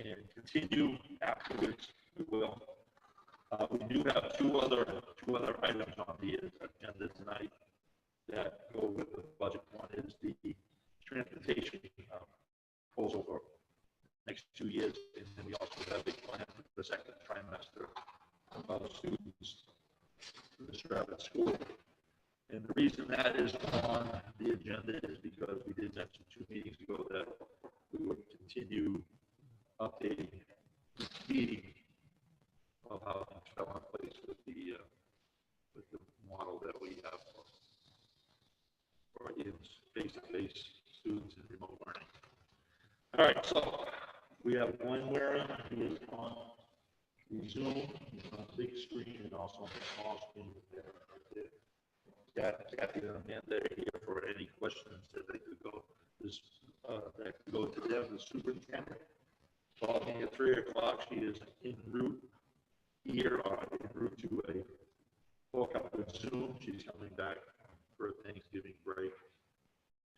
and continue afterwards. We will. We do have two other items on the agenda tonight that go with the budget. One is the transportation proposal for next 2 years, and then we also have a plan for the second trimester of students in the Strafford school. And the reason that is on the agenda is because we did mention 2 meetings ago that we would continue updating the meeting of how things fell in place with the model that we have for face-to-face students and remote learning. All right, so we have Glenn Waring, who is on the Zoom, he's on the big screen and also on the small screen there. Kathy and Amanda are here for any questions that they could go. That could go to them, the superintendent. Call me at 3 o'clock. She is en route here, en route to a hook up with Zoom. She's coming back for a Thanksgiving break.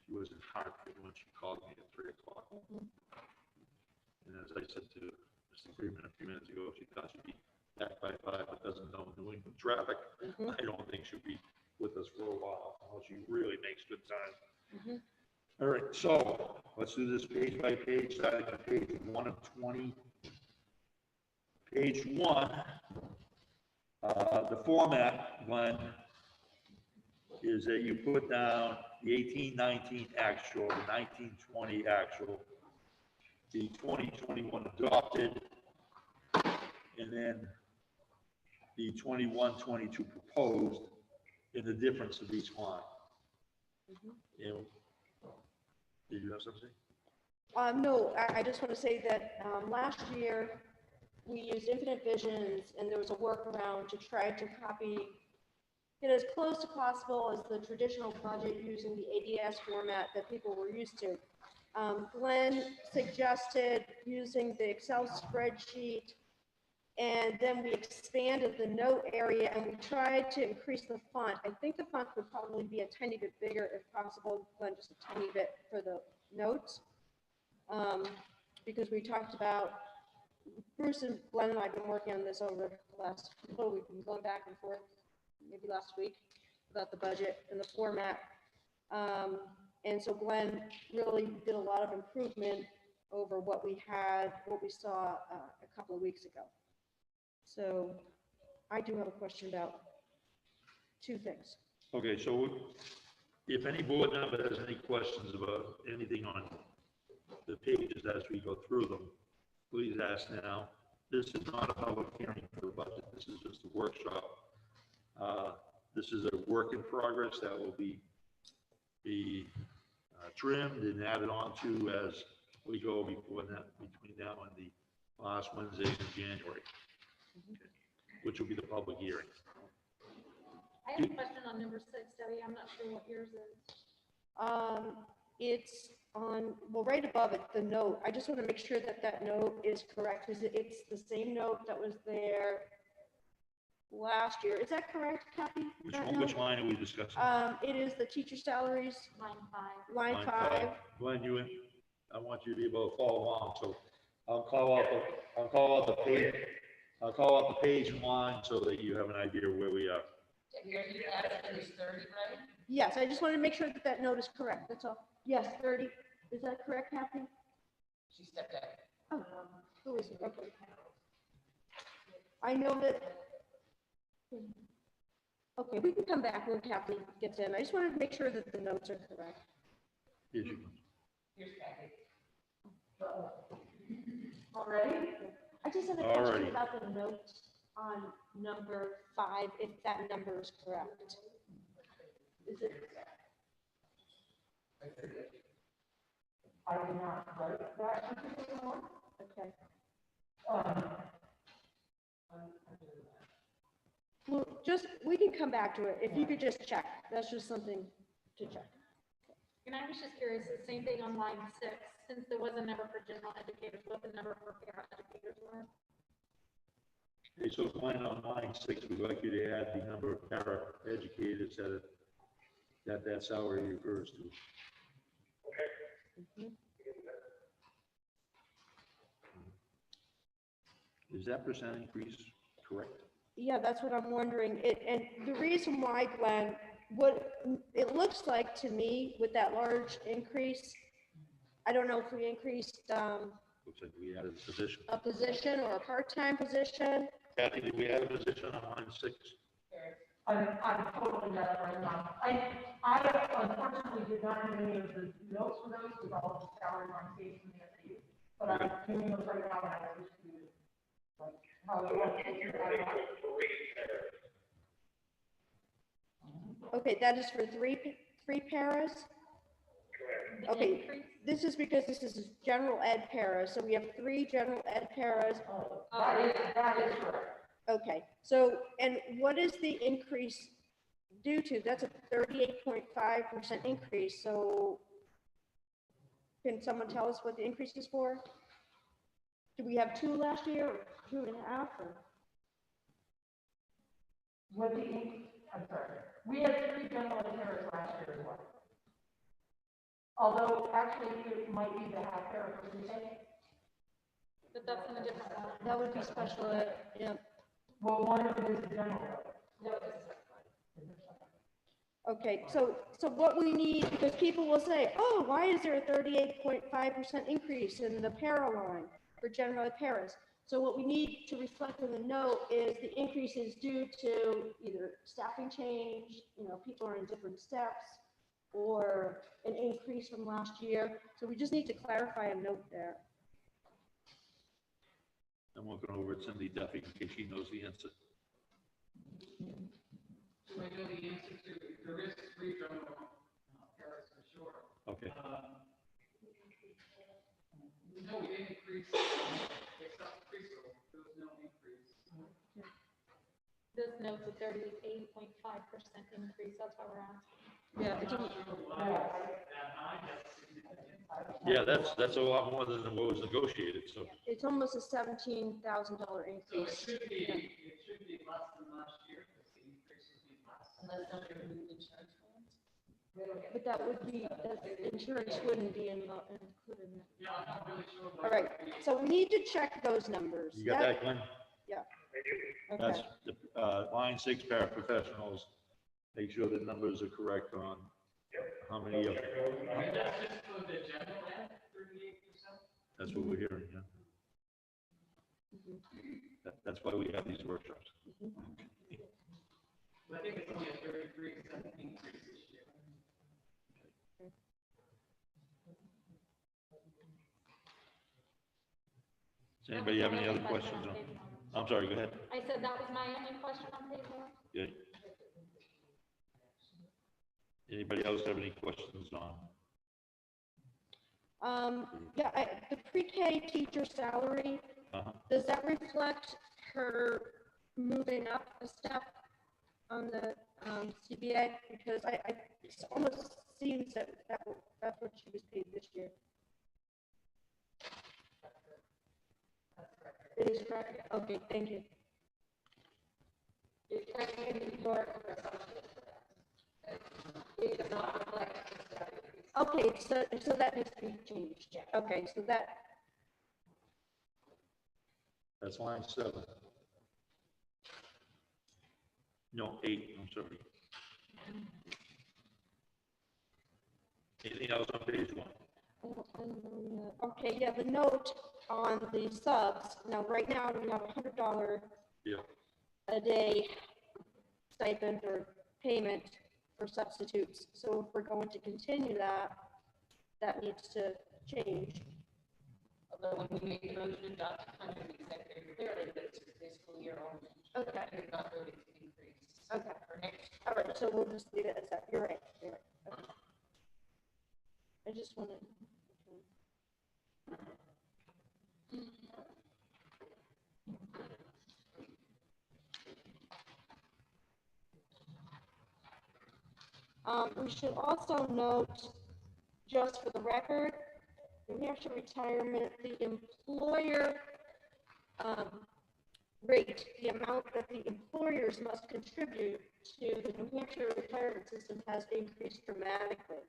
She was in Hartford when she called me at 3 o'clock. And as I said to Mr. Freeman a few minutes ago, she thought she'd be back by 5, but doesn't know New England traffic. I don't think she'll be with us for a while, unless she really makes good time. All right, so let's do this page by page, starting on page 1 of 20. Page 1, the format, Glenn, is that you put down the 18-19 actual, the 19-20 actual, the 2021 adopted, and then the 21-22 proposed, and the difference of each line. You know, did you have something? No, I just want to say that last year we used Infinite Visions, and there was a workaround to try to copy it as close to possible as the traditional budget using the ADS format that people were used to. Glenn suggested using the Excel spreadsheet, and then we expanded the note area and we tried to increase the font. I think the font would probably be a tiny bit bigger if possible, Glenn, just a tiny bit for the notes. Because we talked about, Bruce and Glenn and I have been working on this over the last, we've been going back and forth, maybe last week, about the budget and the format. And so Glenn really did a lot of improvement over what we saw a couple of weeks ago. So I do have a question about 2 things. Okay, so if any board member has any questions about anything on the pages as we go through them, please ask now. This is not a public hearing for the budget. This is just a workshop. This is a work in progress that will be trimmed and added on to as we go between now and the last Wednesday in January, which will be the public hearing. I have a question on number 6, Debbie. I'm not sure what yours is. It's on, well, right above it, the note. I just want to make sure that that note is correct, because it's the same note that was there last year. Is that correct, Kathy? Which line are we discussing? It is the teacher salaries. Line 5. Line 5. Glenn, I want you to be able to follow along, so I'll call out the page. I'll call out the page and line so that you have an idea where we are. You added finish 30, right? Yes, I just want to make sure that that note is correct. That's all. Yes, 30. Is that correct, Kathy? She stepped out. Oh, who is it? Okay. I know that. Okay, we can come back when Kathy gets in. I just wanted to make sure that the notes are correct. Here's your- Here's Kathy. Already? I just have a Alrighty. question about the notes on number 5, if that number is correct. Is it? I did not write that. Okay. Well, we can come back to it. If you could just check, that's just something to check. And I was just curious, the same thing on line 6, since there was a number for general educators, what the number for para educators were? Okay, so Glenn, on line 6, we'd like you to add the number of para educators that salary refers to. Is that percent increase correct? Yeah, that's what I'm wondering. And the reason why, Glenn, what it looks like to me with that large increase, I don't know if we increased Looks like we added a position. a position or a part-time position. Kathy, did we add a position on line 6? I'm totally not right now. I unfortunately did not have any of the notes for those, with all the salary modifications that they use. But I'm doing those right now, and I was just doing, like, how it was. Okay, that is for three paras? The Okay, increase? this is because this is general ed paras, so we have 3 general ed paras. That is correct. Okay, so, and what is the increase due to? That's a 38.5% increase, so can someone tell us what the increase is for? Do we have 2 last year, or 2.5, or? What the, I'm sorry, we had 3 general paras last year as well. Although actually it might be the half para for the day. But that's in a different one. That would be special ed, yeah. Well, one of them is the general. Okay, so what we need, because people will say, oh, why is there a 38.5% increase in the para line for general ed paras? So what we need to reflect in the note is the increase is due to either staffing change, people are in different steps, or an increase from last year. So we just need to clarify a note there. I'm looking over at Cindy Duffy in case she knows the answer. I know the answer to, there is 3 general paras for sure. Okay. No, we didn't increase, except preschool, there was no increase. This note's a 38.5% increase, that's why we're asking. Yeah, it's Yeah, that's a lot more than what was negotiated, so. it's almost a $17,000 So it increase. should be less than last year, because the increase would be less. Unless under new insurance plans. But that would be, that insurance wouldn't be included in that. Yeah, I'm not really sure. All right, so we need to check those numbers. You got that, Glenn? That's Okay, the, line 6 paraprofessionals. Make sure the numbers are correct on how many of them. That's just for the general ed, 38%? That's what we're hearing, yeah. That's why we have these workshops. I think it's only a 33% increase this year. Does anybody have any other questions on? I'm sorry, go ahead. I said that was my only question on page 1. Yeah. Anybody else have any questions on? yeah, the pre-K teacher salary, does that reflect her moving up a step on the CBA? Because it almost seems that that's what she was paid this year. It is correct? Okay, thank you. Okay, so that needs to be changed. Okay, so That's line 7. No, 8, I'm sorry. Anything else on page 1? okay, yeah, the note on the subs, now right now we have $100 Yeah. a day stipend or payment for substitutes. So if we're going to continue that, that needs to change. Although when we make a motion, Dr. Hunter said very clearly that it's for fiscal year only. Okay, It's not really to increase. okay, For next all right, so we'll just leave it as that. You're right, you're right. Okay. I just want to. We should also note, just for the record, New Hampshire retirement, the employer rate, the amount that the employers must contribute to the New Hampshire retirement system has increased dramatically.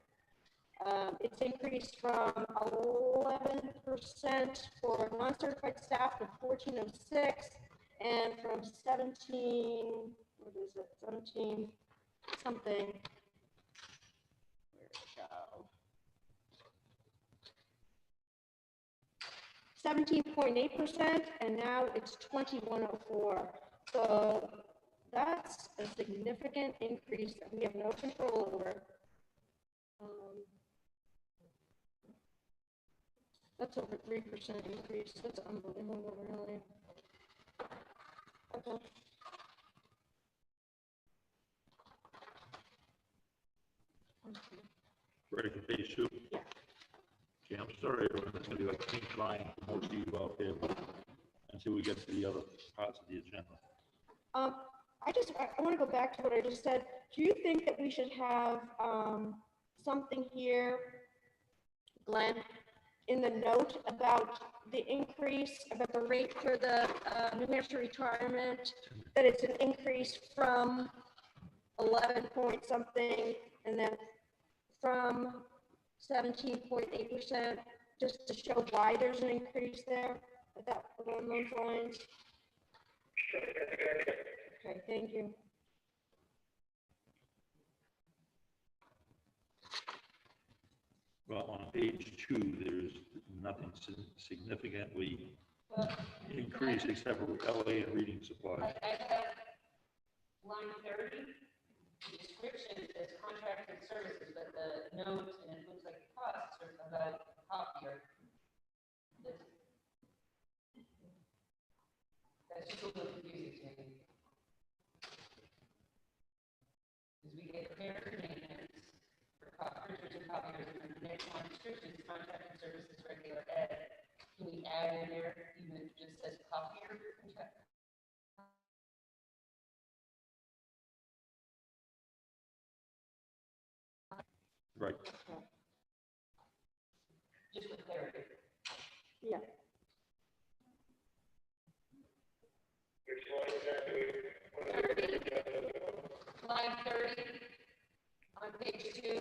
It's increased from 11% for non-certified staff to 1406, and from 17, what is it, 17 something. Where did it go? 17.8%, and now it's 2104. So that's a significant increase that we have no control over. That's over 3% increase. That's unbelievable, really. Okay. Ready for page 2? Yeah. Okay, I'm sorry, everyone, it's gonna be like pink trying for most of you out there, but until we get to the other parts of the agenda. I want to go back to what I just said. Do you think that we should have something here, Glenn, in the note about the increase, about the rate for the New Hampshire retirement, that it's an increase from 11 point something, and then from 17.8%, just to show why there's an increase there, along those lines? Okay, thank you. Well, on page 2, there's nothing significantly increased except for LA and reading supplies. I have line 30, the description says contracted services, but the note, and it looks like the costs are about copier. That's just a little confusing to me. Because we get repair and maintenance for printers and copiers, and the next one description is contracted services regular ed. Can we add in there, even if it just says copier contract? Right. Just for clarity. Yeah. Line 30 on page 2.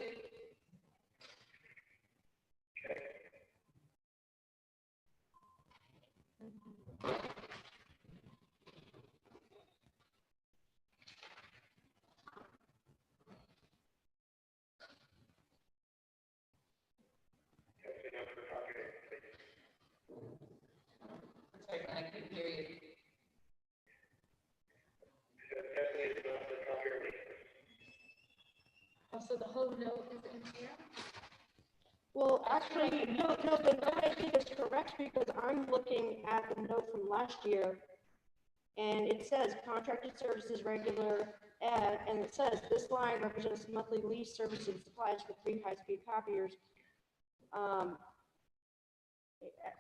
Sorry, I couldn't hear you. Also, the whole note is in here. Well, actually, no, the note I think is correct, because I'm looking at the note from last year, and it says contracted services regular ed, and it says this line represents monthly lease services and supplies for 3 high-speed copiers.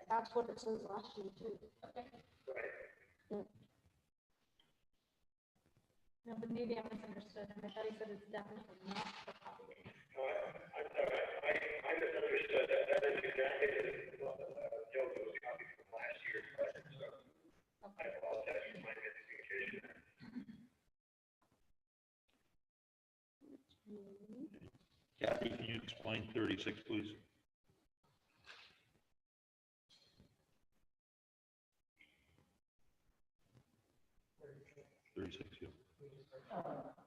That's what it says last year too. Okay. Yeah. No, but maybe I misunderstood him. I thought he said it's definitely not for copying. I misunderstood that. That is exactly what Joe was copying from last year's budget, so I apologize for my miscommunication. Kathy, can you explain 36, please?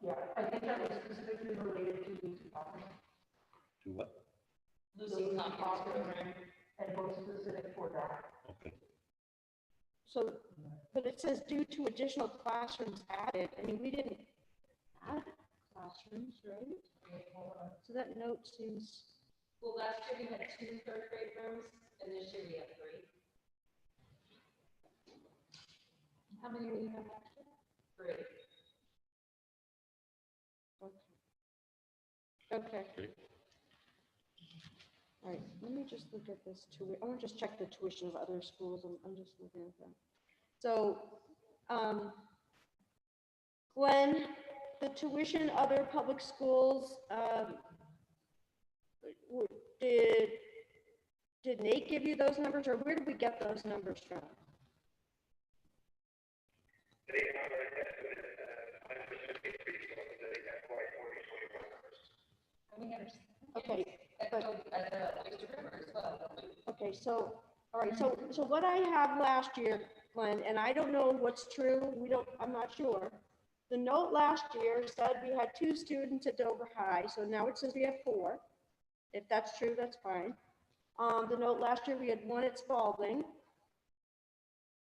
Yeah, I think that was specifically related to the property. To what? Losing copies program. And was specific for that. Okay. So, but it says due to additional classrooms added. I mean, we didn't add classrooms, right? So that note seems. Well, last year we had 2 third-grade rooms, and this year we have 3. How many will you have next year? 3. Okay. All right, let me just look at this I want to just check the tuition of other schools. I'm just looking at them. So, Glenn, the tuition other public schools, did Nate give you those numbers, or where did we get those numbers from? Okay, But- At the Oyster River as well. Okay, so, all right, so what I have last year, Glenn, and I don't know what's true, I'm not sure. The note last year said we had 2 students at Dover High, so now it says we have 4. If that's true, that's fine. The note last year, we had 1 at Spalding.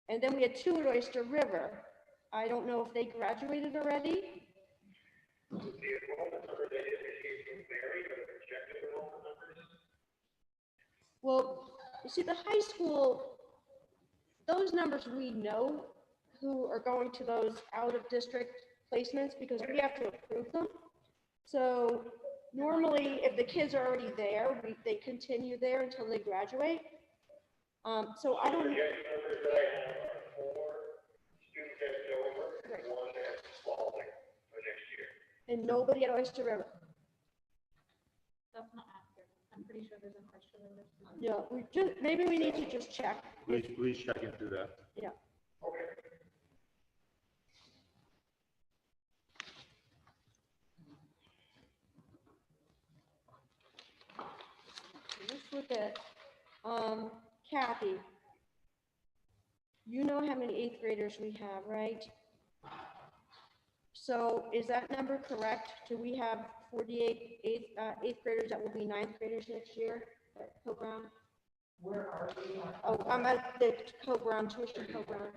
And then we had 2 at Oyster River. I don't know if they graduated already. The enrollment number that is received from Mary, or the projected enrollment numbers? Well, you see, the high school, those numbers we know who are going to those out-of-district placements because we have to approve them. So normally, if the kids are already there, they continue there until they graduate. So I don't. Projected numbers that I have are 4 students at Dover and 1 at Spalding for next year. And nobody at Oyster River. That's not accurate. I'm pretty sure there's an extra there. Yeah, maybe we need to just check. Please check into that. Yeah. Okay. Let's look at, Kathy. You know how many 8th graders we have, right? So is that number correct? Do we have 48 8th graders that will be 9th graders next year at Co-Brown? Where are we? Oh, I'm at the Co-Brown, tuition Co-Brown.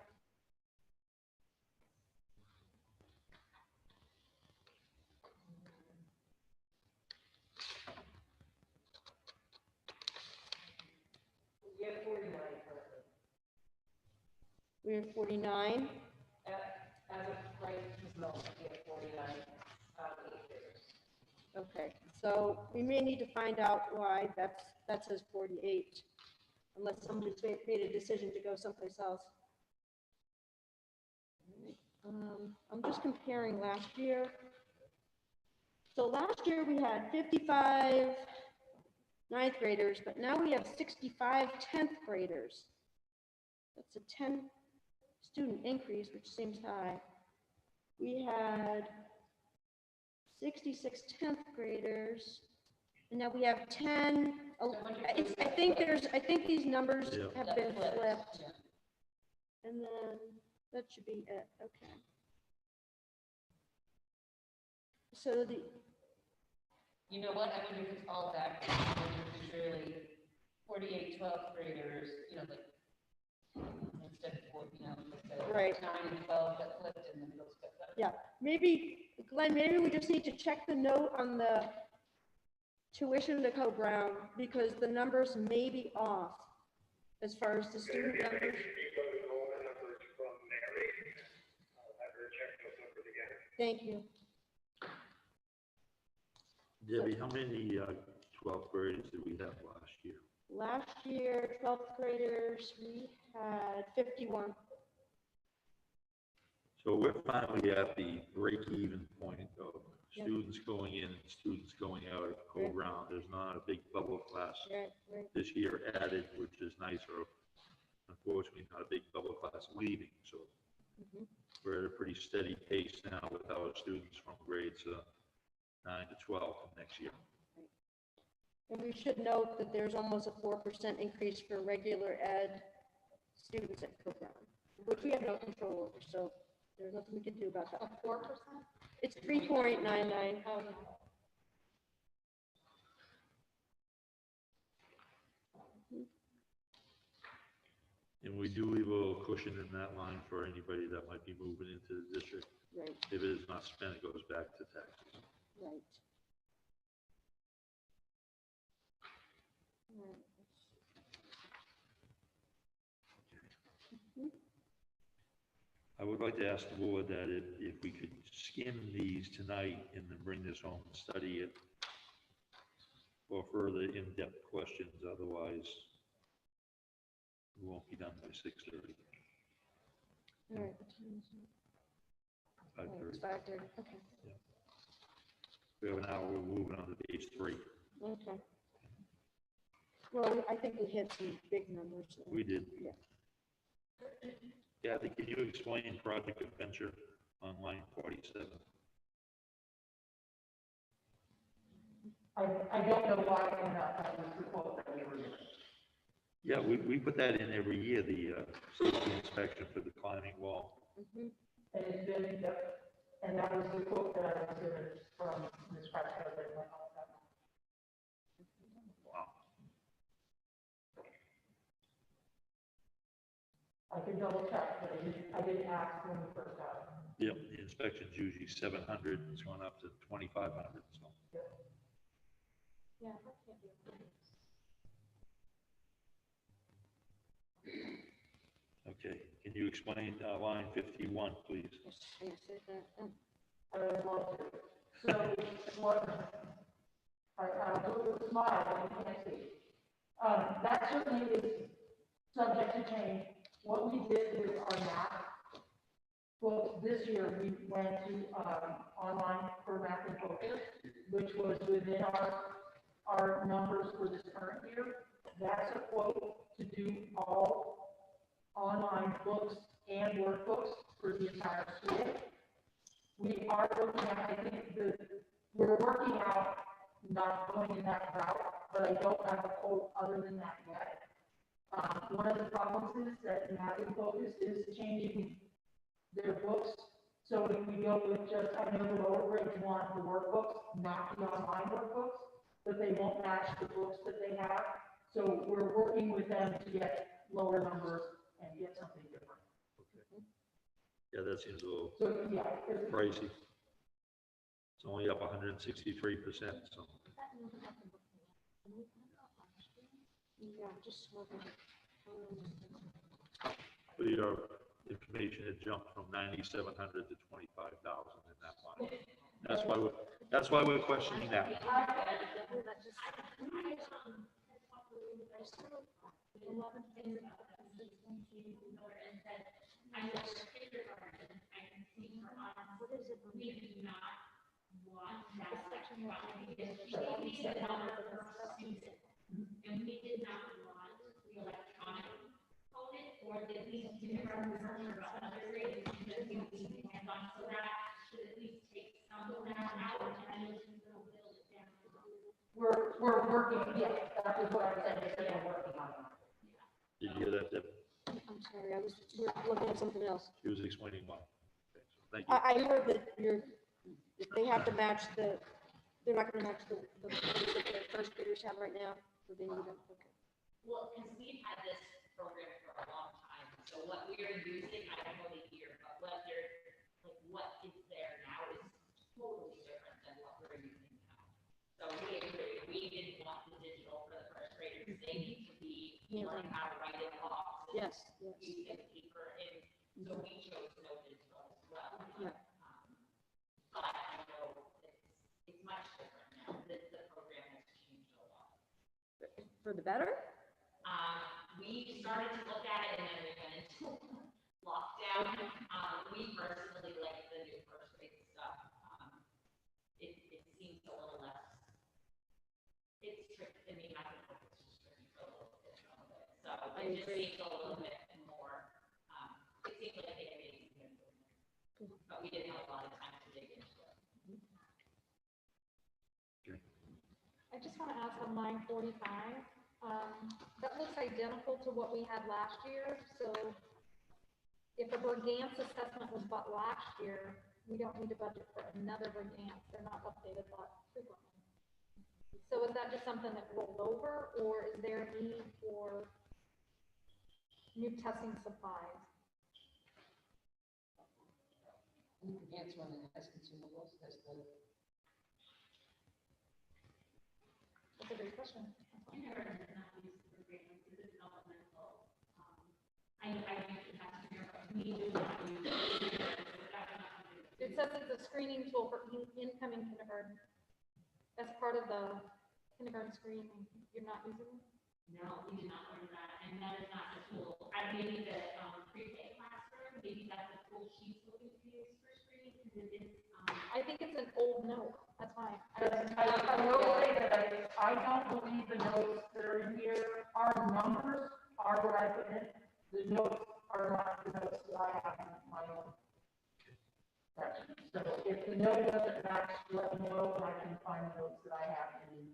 We have 49 currently. We have 49. As of right this moment, we have 49 8th graders. Okay, so we may need to find out why that says 48, unless somebody's made a decision to go someplace else. I'm just comparing last year. So last year we had 55 9th graders, but now we have 65 10th graders. That's a 10 student increase, which seems high. We had 66 10th graders, and now we have 10. I think these numbers Yeah. have been That's flipped, Yeah. and then that should be it. Okay. So You know what, I wonder if it's all back, I wonder if it's really 48 12th graders, you know, like, instead of 4, you know, like the Right. 9 and 12 that flipped and the middle school. yeah, maybe Glenn, maybe we just need to check the note on the tuition to Co-Brown because the numbers may be off as far as the student If you numbers. receive those enrollment numbers from Mary, I'll have her check those numbers again. Thank you. Debbie, how many 12th graders did we have last year? Last year, 12th graders, we had 51. So we're finally at the break-even point of Yep. students going in and students going out of Co-Brown. There's not a big bubble class Right. this year added, which is nice, or unfortunately not a big bubble class leaving. So Mhm. we're at a pretty steady pace now with our students from grades 9 to 12 next year. And we should note that there's almost a 4% increase for regular ed students at Co-Brown, which we have no control over, so there's nothing we can do about A that. 4%? It's 3.99. Oh, no. And we do leave a little cushion in that line for anybody that might be moving into the district. Right, If it is not spent, it goes back to taxes. right. Right. I would like to ask the board that if we could skim these tonight and then bring this home and study it for further in-depth questions, otherwise we won't be done by 6:30. All right, what time is it? Oh, 5:30. it's 5:30, okay, We have an hour, we're moving on to page 3. okay. Well, I think we hit some big numbers. there. We did. Yeah. Kathy, can you explain Project Adventure on line 47? I don't know why it ended up that was the quote that we were given. Yeah, we put that in every year, the safety inspection for the climbing wall. Mhm. And it's been, yep, and that was the quote that I was given from Ms. Prescott. That went out that month. Wow. I can double check, but I didn't ask when we first got it. Yep, the inspection's usually 700, it's gone up to 2,500, so. Yeah, that can't be. Okay, can you explain line 51, please? Yes, yes, I would love to. So what, I'll do it with a smile, but you can't see. That certainly is subject to change. What we did with our map, well, this year we went to online for map and focus, which was within our numbers for this current year. That's a quote to do all online books and workbooks for the entire school. We are looking at, I think we're working out not going in that route, but I don't have a quote other than that yet. One of the problems is that Mapping Focus is changing their books. So if we go with just, I know the lower grades want the workbooks, not the online workbooks, but they won't match the books that they have. So we're working with them to get lower numbers and get something different. Yeah, that seems a little So, yeah. pricey. It's only up 163%, so. Yeah, just smoking. For your information, it jumped from 9,700 to 25,000 in that line. That's why we're questioning that. We're working, yes, that was what I said, is that we're working on it. Did you hear that, Deb? I'm sorry, we're looking at something else. She was explaining why. Okay, so thank you. I heard that they have to match they're not gonna match the first graders have right now, so they need them, okay. Well, because we've had this program for a long time, so what we are using, I don't know the year, but what is there now is totally different than what we're using now. So we agree, we didn't want the digital for the first graders, they need to be learning how to write in blocks. Yes, yes. Using paper, and so we chose no digital as well. Yeah. But I know it's much different now, the program has changed a lot. For the better? We started to look at it and then we went into lockdown. We personally like the new first grade stuff. It seems a little less, it's tricky, I mean, I think it's just tricky for a little bit. So it just seems a little bit more, it seems like they made it easier. But we didn't have a lot of time to dig into it. I just want to ask on line 45, that looks identical to what we had last year, so if a Bergantz assessment was bought last year, we don't need to budget for another Bergantz, they're not updated that frequently. So is that just something that rolled over, or is there a need for new testing supplies? You can answer one as consumables, as the. That's a great question. It says it's a screening tool for incoming kindergarten. That's part of the kindergarten screening. You're not using it? No, we did not learn that, and that is not the tool. I maybe the pre-K classroom, maybe that's the tool she's looking to use for screening, because it is, I think it's an old note. That's fine. I will say that I don't believe the notes that are in here, our numbers are what I put in. The notes are not the notes that I have in my own section. So if the note doesn't match, let me know, and I can find the notes that I have in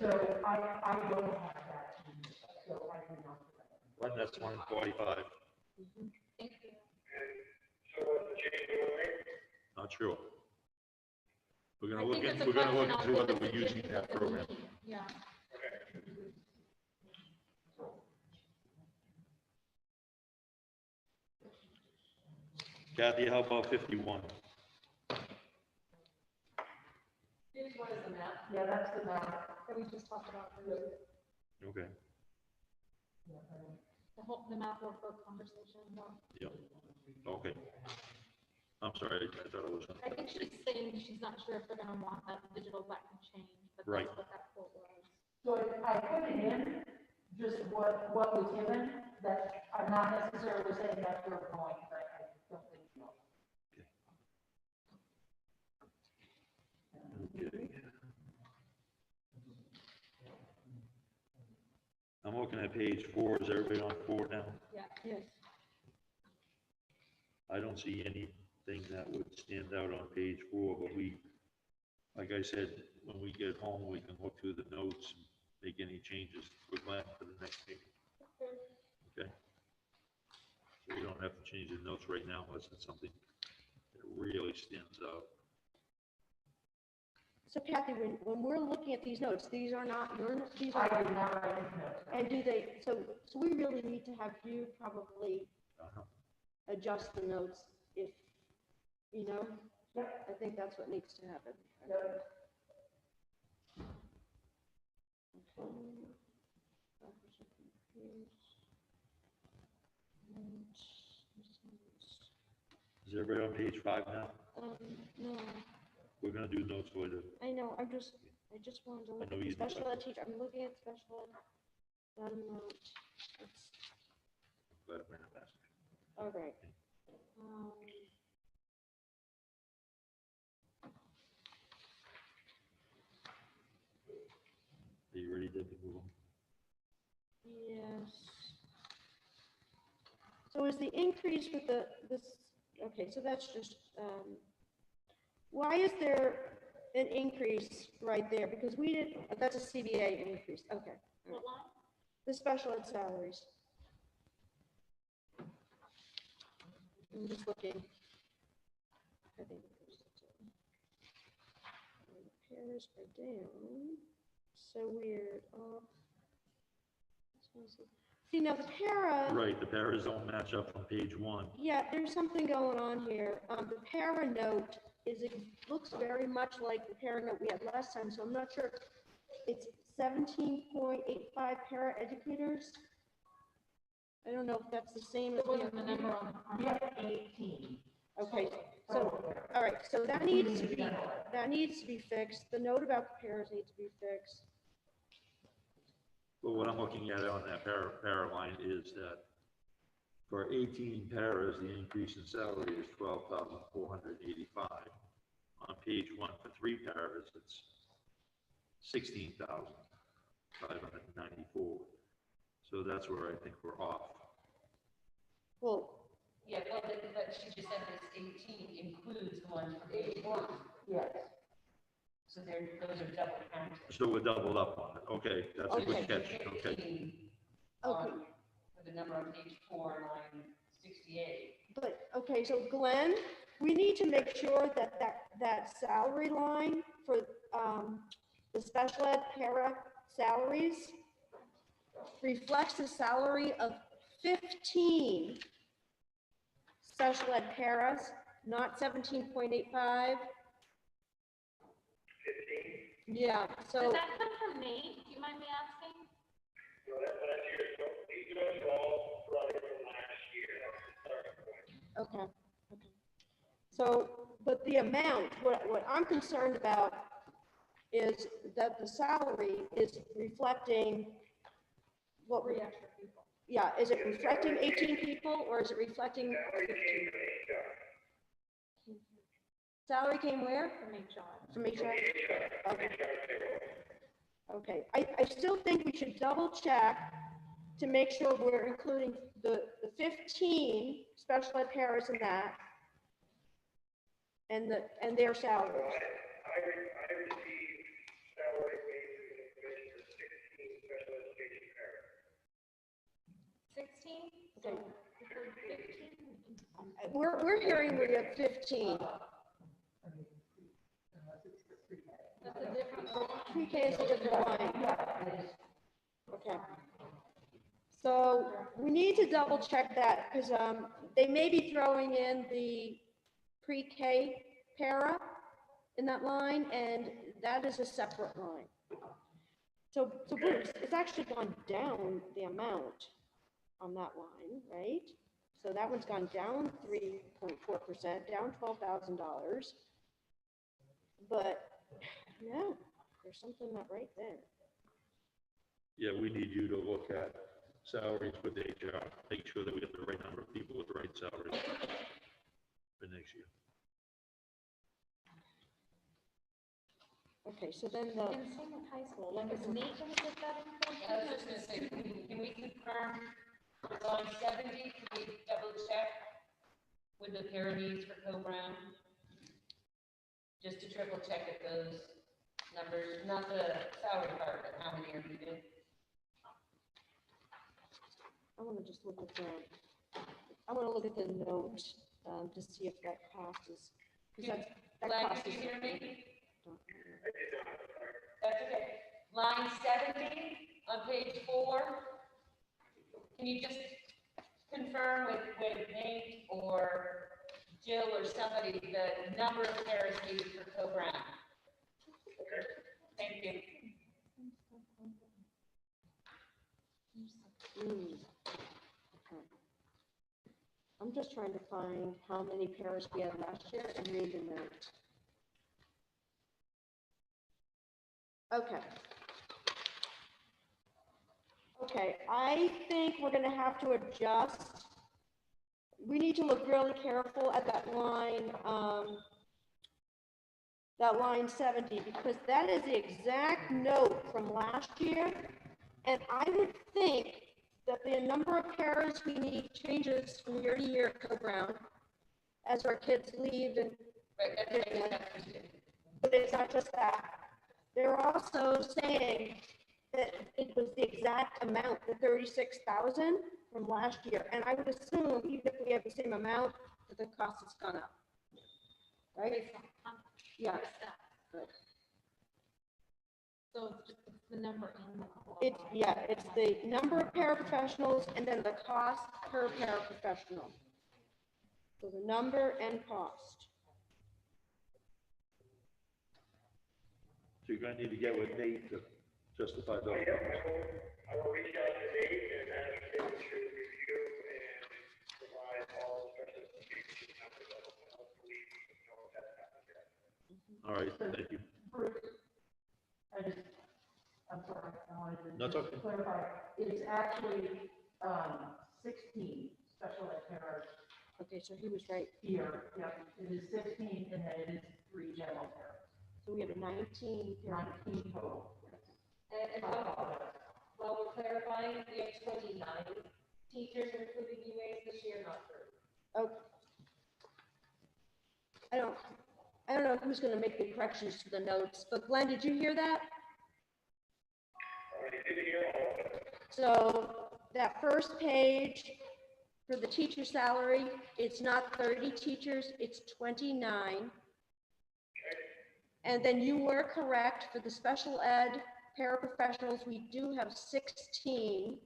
So I don't have that, so I do not. When that's 145, Thank you. So what's the change in the rate? not sure. We're I gonna look think in, it's a we're gonna look question into of whether if we're it's a using that difference in program. need. Yeah. Kathy, how about 51? Here's what is the map. Yeah, that's the map. That we just talked about, Okay, the map workbook conversation. yeah, okay. I'm sorry, I thought it was, I think she's saying she's not sure if they're gonna want that digital, that can change, but Right. that's what that quote was. So I put it in, just what was given, that I'm not necessarily saying that's where we're going, but I don't think so. okay. I'm looking at page 4, is everybody on 4 now? Yeah. Yes. I don't see anything that would stand out on page 4, but we, like I said, when we get home, we can look through the notes and make any changes with Glenn for the next meeting. Okay? So we don't have to change the notes right now unless it's something that really stands out. So Kathy, when we're looking at these notes, these are not your, these I are, did not write these notes. and do they, so we really need to have you probably Uh-huh. adjust the notes if, you know? Yep. I think that's what needs to happen. Yep. Is everybody on page 5 now? No, We're gonna do notes later. I know, I just wanted to look know at the you do special that. ed teacher, I'm looking at special ed. Bottom note. It's- Glad I ran it fast. All right. Are you ready to move on? Yes. So is the increase with this, okay, so that's just, why is there an increase right there? Because we did, that's a CBA increase, okay. What line? The special ed salaries. I'm just looking. I think repairs are down. So weird. See, now the para. Right, the paras don't match up on page 1. Yeah, there's something going on here. The para note looks very much like the para note we had last time, so I'm not sure. It's 17.85 para educators. I don't know if that's the same as It wasn't the the number on. We have 18. Okay, so, all right, so that needs to be fixed. The note about the paras needs to be fixed. But what I'm looking at on that para line is that for 18 paras, the increase in salary is 12,485. On page 1 for 3 paras, it's 16,594. So that's where I think we're off. Well, Yeah, well, but she just said this 18 includes the one from page 1. Yes. So those are double counted. So we're doubled up on it. Okay, that's a good catch. Okay. 15 okay, for the number on page 4, line 68. but, okay, so Glenn, we need to make sure that salary line for, the special ed para salaries reflects the salary of 15 special ed paras, not 17.85. 15? Yeah, Does so, that come from Nate? Do you mind me asking? No, that's last year, so these notes are all running from last year, that's the starting point. okay. So, but the amount, what I'm concerned about is that the salary is reflecting what we, Three extra people. yeah, is it reflecting 18 people or is it reflecting? Salary came from HR. Salary came where? From HR. From HR? HR, Okay. HR payroll. Okay, I still think we should double check to make sure we're including the 15 special ed paras in that and their salaries. I received salary increases we're hearing we're at 15. That's a different line. Pre-K is a different line. Okay. So we need to double check that because they may be throwing in the pre-K para in that line, and that is a separate line. So Bruce, it's actually gone down the amount on that line, right? So that one's gone down 3.4%, down $12,000. But yeah, there's something not right there. Yeah, we need you to look at salaries with HR, make sure that we have the right number of people with the right salaries for next year. Okay, so then the, And same with high school, like is Nate gonna get that Yeah, I was just gonna say, can we confirm it's on 70, can we double check with the para needs for Co-Brown? Just to triple check if those numbers, not the salary part, but how many are needed. I want to just look at the, I want to look at the note to see if that cost is, because that Glenn, cost did is. you hear me? That's okay. Line 70 on page 4. Can you just confirm with Nate or Jill or somebody the number of pairs needed for Co-Brown? Thank you. Okay. I'm just trying to find how many pairs we had last year and read the note. Okay. Okay, I think we're gonna have to adjust. We need to look really careful at that line 70, because that is the exact note from last year. And I would think that the number of pairs we need changes from year to year at Co-Brown as our kids leave and. Right, that's what I understood. But it's not just that. They're also saying that it was the exact amount, the 36,000 from last year. And I would assume even if we have the same amount, that the cost has gone up. Right? based on Yeah. Good. So it's just the number in the. It's, yeah, it's the number of paraprofessionals and then the cost per paraprofessional. So the number and cost. So you're gonna need to get with Nate to justify those numbers. I will reach out to Nate and ask him to review and provide all specifications numbers. I don't believe, if that's happened yet. All right, thank you. Bruce, I'm sorry, I wanted to. No, it's okay. Clarify, it's actually, 16 special ed paras Okay, so he was right. here, yep, it is 16, and then it is 3 general paras, So we have a 19. 19 total. And while we're clarifying, we have 29 teachers, including UAs this year, not true. Oh. I don't know who's gonna make the corrections to the notes, but Glenn, did you hear that? I did hear all of it. So that first page for the teacher salary, it's not 30 teachers, it's 29. And then you were correct for the special ed paraprofessionals, we do have 16.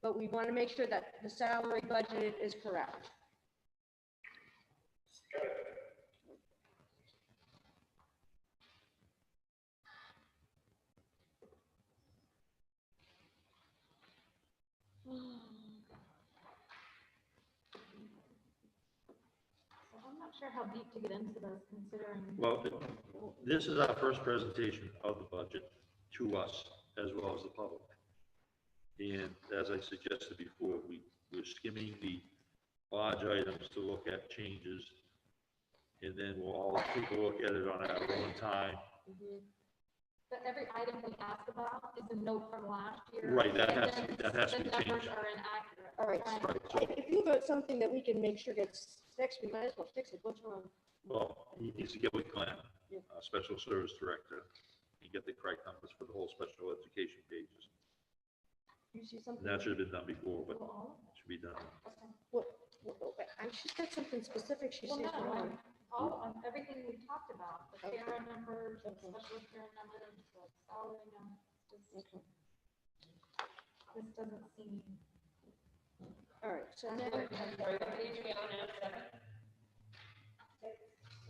But we want to make sure that the salary budget is correct. I'm not sure how deep to get into this, considering. Well, this is our first presentation of the budget to us as well as the public. And as I suggested before, we're skimming the large items to look at changes. And then we'll all take a look at it on our own time. But every item we ask about is a note from last year. Right, that and has to- then that has to be the numbers changed. are inaccurate. All right. Right, so, If you vote something that we can make sure gets fixed, we might as well fix it. What's wrong? well, he needs to get with Glenn, Yeah. Special Service Director, and get the correct numbers for the whole special education pages. You see something? And that should have been done before, but it should be done. What, I she's got something specific she's Well, saying no, wrong. everything we talked about, the Okay. para numbers, the Okay. special ed para numbers, the salary numbers, Okay. this doesn't seem. All right, so now, Sorry, what page are we on now, 7?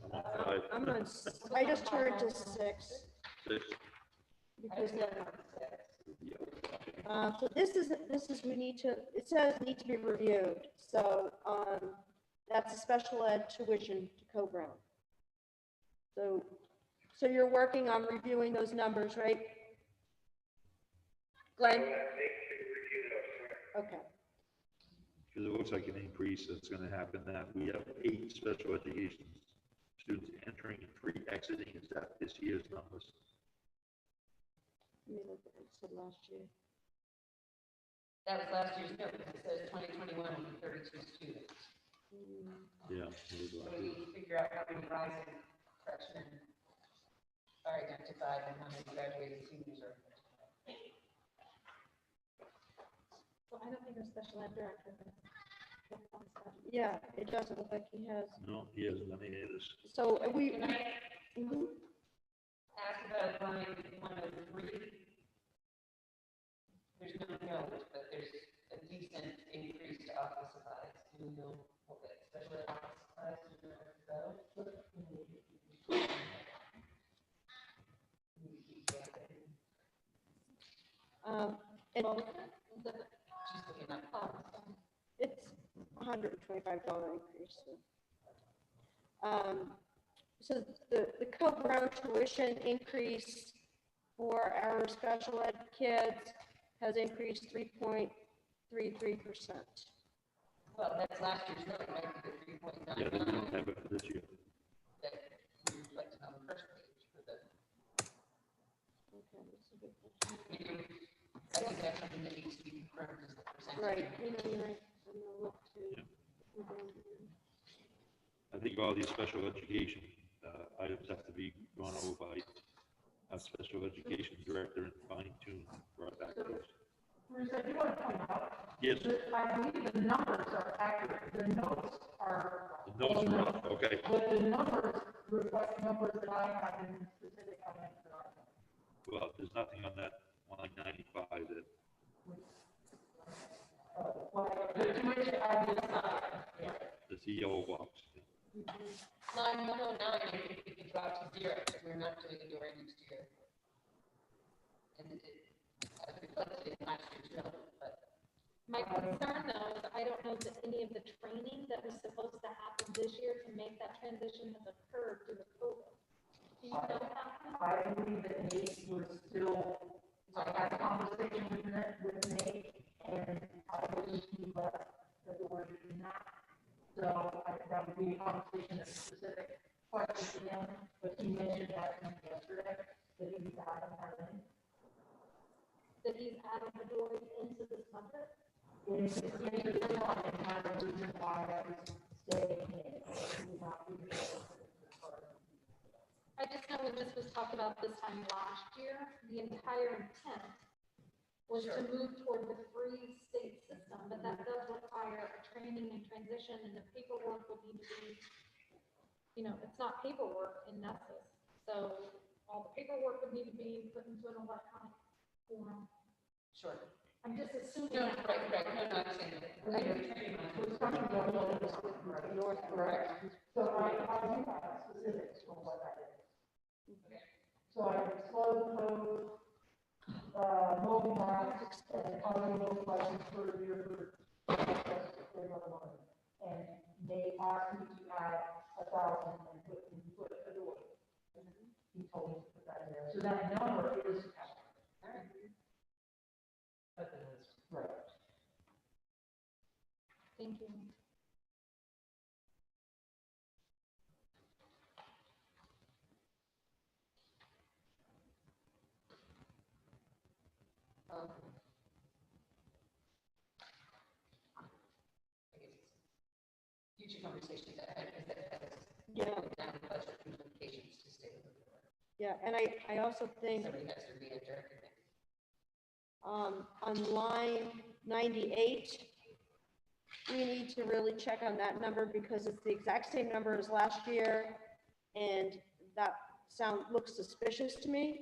I'm on 5, I'm on, I just turned to 6, 6. because, so this is, we need to, it says need to be reviewed, so, that's a special ed tuition to Co-Brown. So you're working on reviewing those numbers, right? Glenn? Okay, Because it looks like an increase that's gonna happen, that we have 8 special education students entering and 3 exiting. Is that this year's numbers? let me look at what it said last year. That was last year's note, it says 2021 with 32 students. Yeah. it was So last we year. need to figure out how many rising freshmen are identified and how many graduating seniors are identified. Well, I don't think our special ed director has. Yeah, it doesn't look like he has. No, he hasn't done any of this. So we, Can I mhm. ask about line 103? There's no note, but there's a decent increase to office supplies. Do you know what that special ed office supplies are going to go? And She's looking up. it's $125 increase. So the Co-Brown tuition increase for our special ed kids has increased 3.33%. Well, that's last year's note, it might be the 3.99. Yeah, they don't have it for this year. That we reflected on the first page for the, Okay, that's a good question. I think that's something that needs to be confirmed as the percentage. Right, you're right. I'm gonna look to. I think all these special education items have to be gone over by our special education director and fine-tuned, brought back to us. Bruce, I do want to point out, Yes, that I believe the numbers are accurate, the notes are. the notes are off, okay. But the numbers reflect numbers that I have in specific comments that I have. Well, there's nothing on that line 95 that, The tuition added that's the yellow box. Line 109, I think we could drop to 0, because we're not doing it during next year. And as reflected in last year's note, but My concern though, is I don't know that any of the training that was supposed to happen this year to make that transition has occurred due to COVID. Do you know that? I believe that Nate was still, I had a conversation with Nate, and I believe he left the door to not. So that would be a conversation that's specific question to him, but he mentioned that to me yesterday, that he's adding that in. That he's adding the door into this budget? Into the line, and kind of the reason why that was staying in. He was not being able to- I just know when this was talked about this time last year, the entire intent was to move toward the free state system, but that does require a training and transition, and the paperwork would need to be, it's not paperwork in Nessus. So all the paperwork would need to be put into an electronic form. sure. I'm just assuming. No, right, no, I'm saying that. I know you're saying that. It's coming from North, correct? So I do have specifics on what that is. So I have slow code, mobile maps, and other mobile license for your. And they asked me to add 1,000 and put a door. He told me to put that in there. So that number is. Right. Thank you. I guess future conversations ahead, because that has Yeah, down the budget implications to stay with the board. yeah, and I also think, Somebody has to re-enter everything. on line 98, we need to really check on that number because it's the exact same number as last year. And that looks suspicious to me.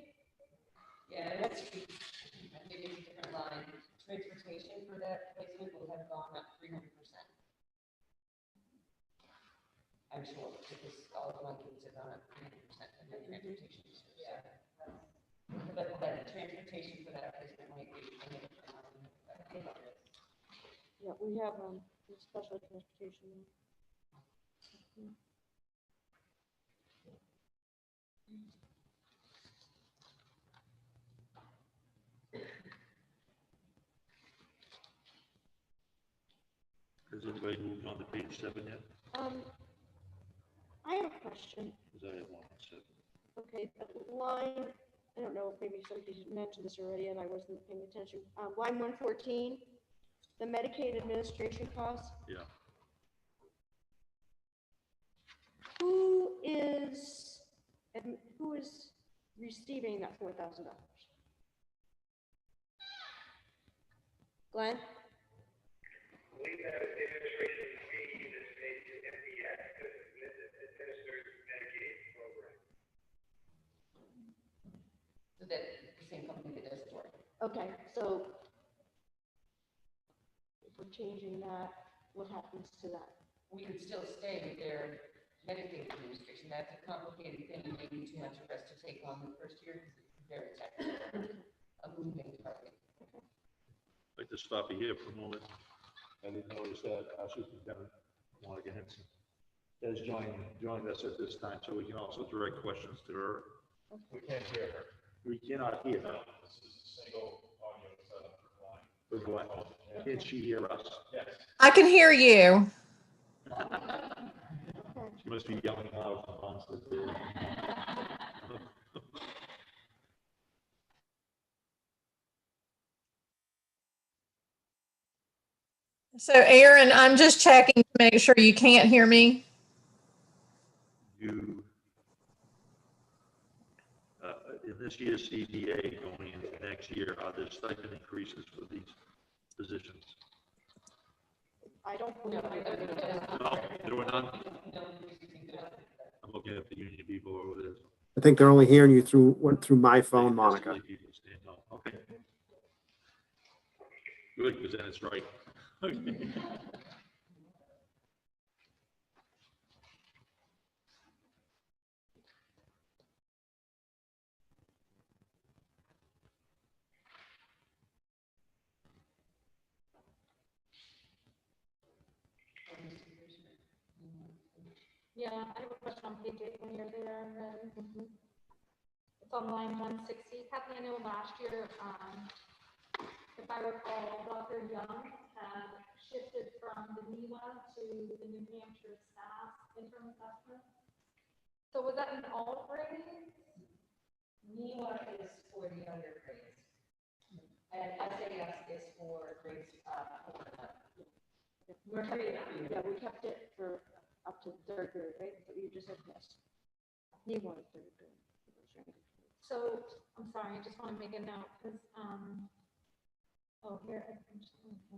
Yeah, that's, maybe it's a different line. Transportation for that placement will have gone up 300%. I'm sure, because all of my kids have gone up 300% in their transportation. Yeah. But the transportation for that placement might be. Yeah, we have special transportation. Has anybody moved on to page 7 yet? I have a question. Because I have one on 7. Okay, line, I don't know, if maybe somebody mentioned this already and I wasn't paying attention. Line 114, the Medicaid administration costs. Yeah. Who is receiving that $4,000? Glenn? I believe that administration fee is paid to MDS because it administers Medicaid program. So that's the same company that does it for it. Okay, so if we're changing that, what happens to that? We could still stay with their Medicaid administration. That's a complicated thing, maybe too much for us to take on the first year because it's very technical. A moving target. I'd like to stop you here for a moment. I didn't notice that our superintendent, Monica Henson, has joined us at this time, so we can also direct questions to her. We can't hear her. We cannot hear her. This is a single audio setup for Good one. Can she hear us? Yes. I can hear you. She must be yelling loud from downstairs. So Aaron, I'm just checking to make sure you can't hear me. You, in this year's CBA going into next year, are there stipend increases for these positions? I don't believe No, there were none. I'm looking at the union people over there. I think they're only hearing you through my phone, Monica. People stand up. Okay. Good, because then it's right. Okay. Yeah, I have a question on page 8 when you're there, and then it's on line 160. Kathy, I know last year, if I recall, Dr. Young had shifted from the NEWA to the New Hampshire staff interim assessment. So was that in all grades? NEWA is for the younger grades. And SAS is for grades 4 and up. Yeah, we kept it for up to 3rd grade, right? But you just said yes. You wanted 3rd grade. So, I'm sorry, I just want to make a note, because, here,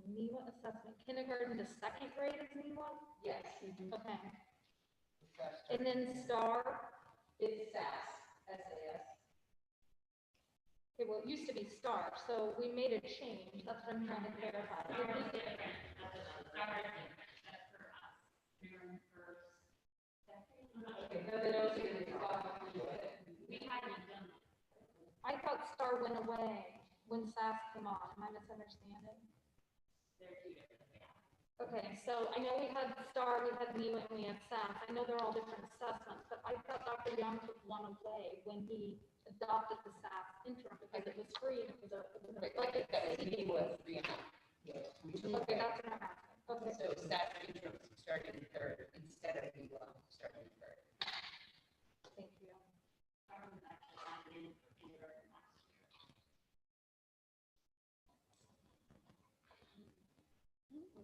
NEWA assessment, kindergarten to 2nd grade is NEWA? Yes. Okay. And then STAR? It's SAS, SAS. Okay, well, it used to be STAR, so we made a change, that's what I'm trying to clarify. I thought STAR went away when SAS came on. Am I misunderstanding? Okay, so I know we had STAR, we had NEWA, and we had SAS. I know they're all different assessments, but I thought Dr. Young took one away when he adopted the SAS interim because it was free and it was like a NEWA 3 and up. Okay, that's what I'm asking. Okay. So SAS interim started in 3rd instead of NEWA starting in 3rd. Thank you.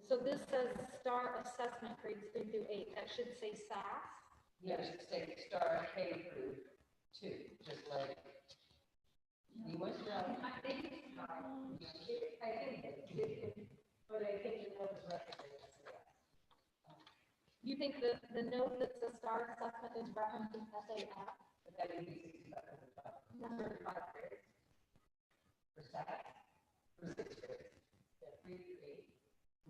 So this says STAR assessment grades 3 through 8. That should say SAS. Yeah, it should say STAR K through 2, just like NEWA. I think, but I think it was recommended. You think that the note that says star assessment is referencing SAF? But that would be 65 for the top. For 5 grades. For 7, for 6 grades. Yeah, 3 through 8.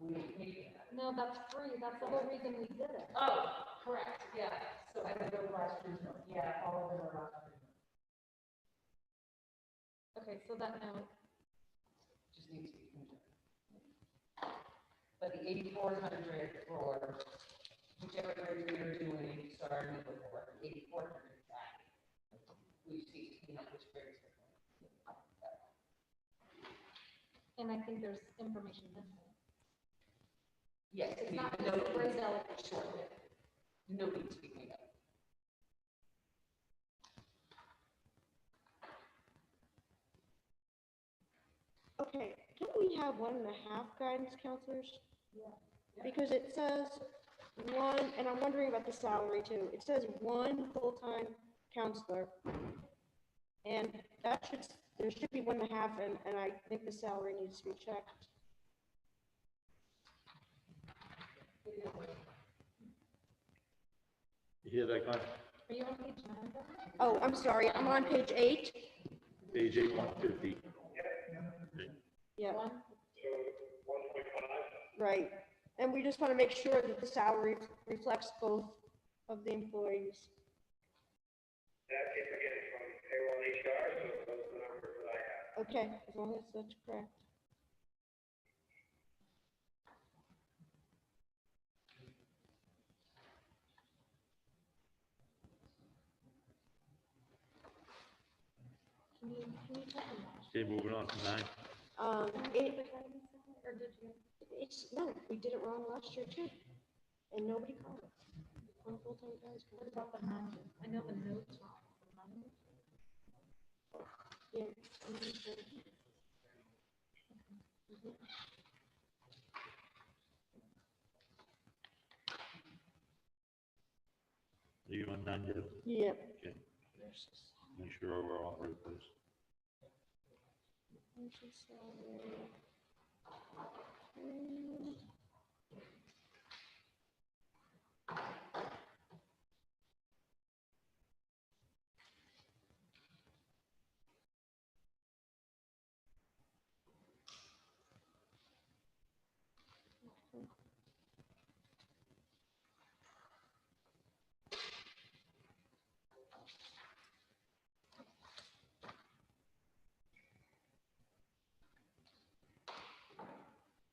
We ain't paying that. No, that's free. That's the whole reason we did it. Oh, correct, yeah. So I would go last year's note, yeah, all of them are last year's note. Okay, so that note, just needs to be cleaned up. But the 8,400 for whichever grade we were doing, starting with before, 8,400 back. We just need to clean up which grades are going. and I think there's information missing. Yes, It's I mean, not the just note a grade needs- delegate. Sure, yeah. The note needs to be cleaned up. Okay, don't we have 1.5 guidance counselors? Yeah. Because it says one, and I'm wondering about the salary too. It says one full-time counselor. And that should, there should be 1.5, and I think the salary needs to be checked. You hear that, Glenn? Are you on page 9? Oh, I'm sorry, I'm on page 8. Page 8, 150. Yeah, One, So 1.5, right. And we just want to make sure that the salary reflects both of the employees. that came again from payroll and HR, so those are the numbers that I have. Okay, as long as that's correct. can you check them out? Okay, moving on to 9. Or did you? It's, no, we did it wrong last year too. And nobody called us. One full-time guy's What called. about the number? I know the note's wrong. Yeah. Are you on 9, Deb? Yeah. Okay. Make sure we're all in the right place. Where's the salary?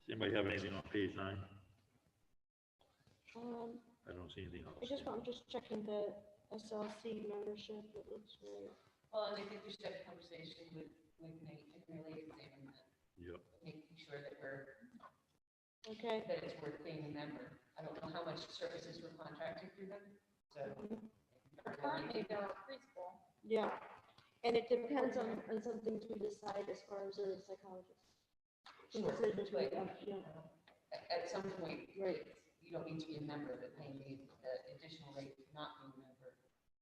Does anybody have anything on page 9? I don't see anything else. I'm just checking the SLC membership. It looks right. Well, and I think we should have a conversation with Nate and really examine that, Yep. making sure that Okay. that it's worth being a member. I don't know how much services we're contracting through them, so. Currently, they're a preschool. Yeah. And it depends on some things we decide as far as a psychologist. Some Sure, decisions we but have, yeah. at some point, Right. you don't need to be a member, but paying the additional rate for not being a member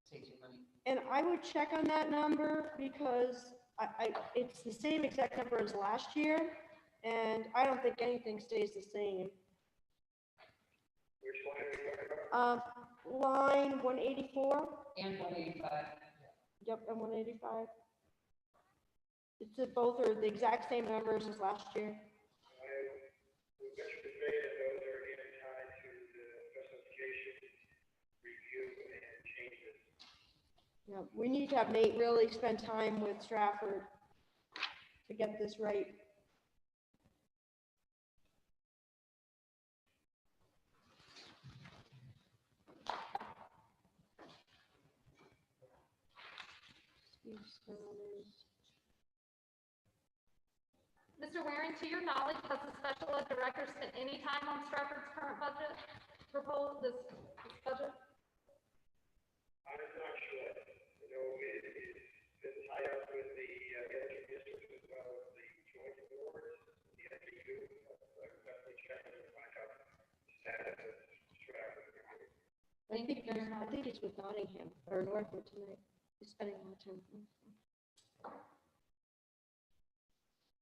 saves you money. And I would check on that number because it's the same exact number as last year. And I don't think anything stays the same. Which line are we talking about? Line 184. And 185. Yep, and 185. Both are the exact same numbers as last year. We mentioned today that those are again tied to the specification review and changes. Yeah, we need to have Nate really spend time with Strafford to get this right. Mr. Waring, to your knowledge, has the special ed director spent any time on Strafford's current budget, this budget? I'm not sure. You know, it's been tied up with the other districts as well as the joint boards, the SBU. I've definitely checked and find out the status of Stratford. Thank you very I much. think it's with Nottingham or Northwood tonight. He's spending a lot of time.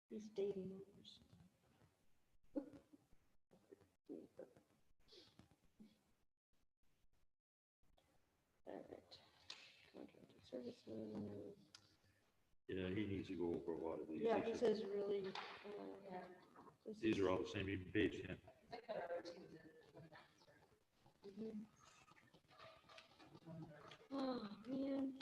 He's dating numbers. Yeah, he needs to go over a lot of these. Yeah, He this should- is really, These are all the same, even page 10. oh, man.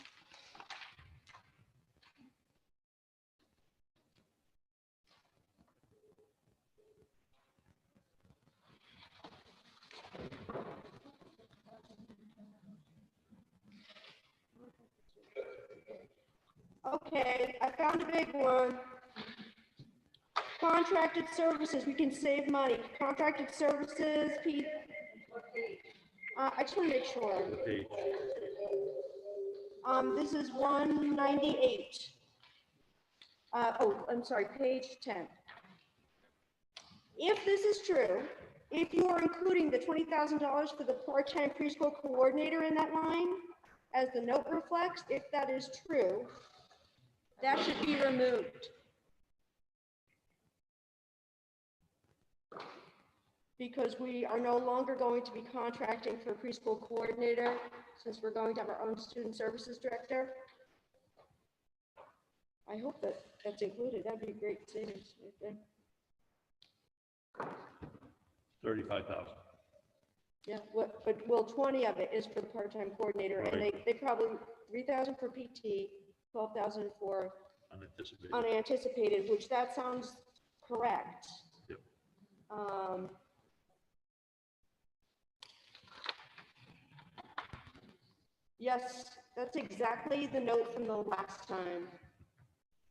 Okay, I found a big one. Contracted services, we can save money. Contracted services, I just want to make sure. Page. This is 198. I'm sorry, page 10. If this is true, if you are including the $20,000 for the part-time preschool coordinator in that line, as the note reflects, if that is true, that should be removed. Because we are no longer going to be contracting for preschool coordinator, since we're going to have our own student services director. I hope that that's included. That'd be a great savings right there. 35,000. Yeah, but well, 20 of it is for the part-time coordinator, and they probably 3,000 for PT, 12,000 for Unanticipated. unanticipated, which that sounds correct. Yep. Yes, that's exactly the note from the last time.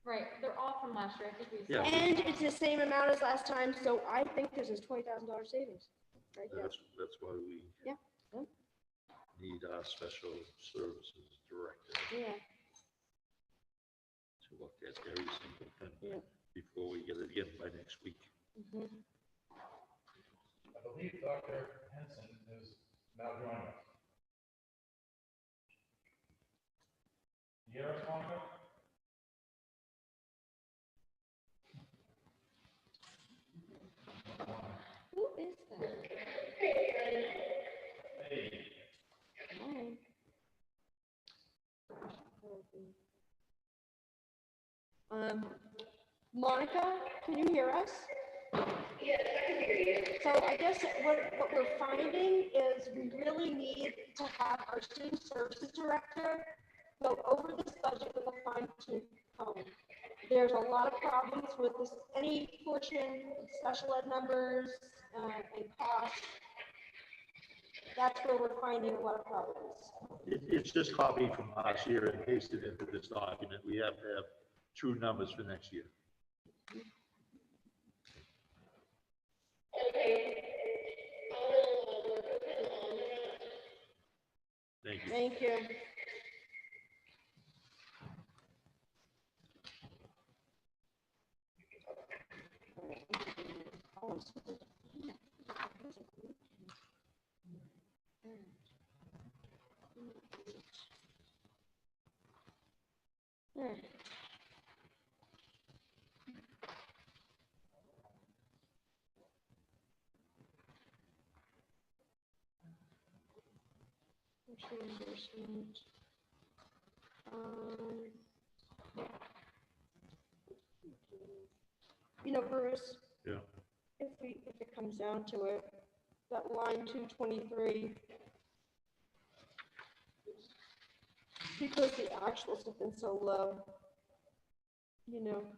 Right, they're all from last year, I think we Yeah. said. And it's the same amount as last time, so I think this is $20,000 savings. Right there. That's why we Yeah. Yep. need our special services director Yeah. to look at every single thing Yeah. before we get it in by next week. Mhm. I believe Dr. Henson is now joining us. You hear us, Monica? Who is that? Hey. Hi. Monica, can you hear us? Yes, I can hear you. So I guess what we're finding is we really need to have our student services director go over this budget with a fine tooth comb. There's a lot of problems with this, any portion, special ed numbers, and costs. That's where we're finding a lot of problems. It's just copied from last year and pasted into this document. We have to have true numbers for next year. Okay. Thank you. Thank you. Reimbursement. You know, Bruce, Yeah. if it comes down to it, that line 223, because the actuals have been so low, you know,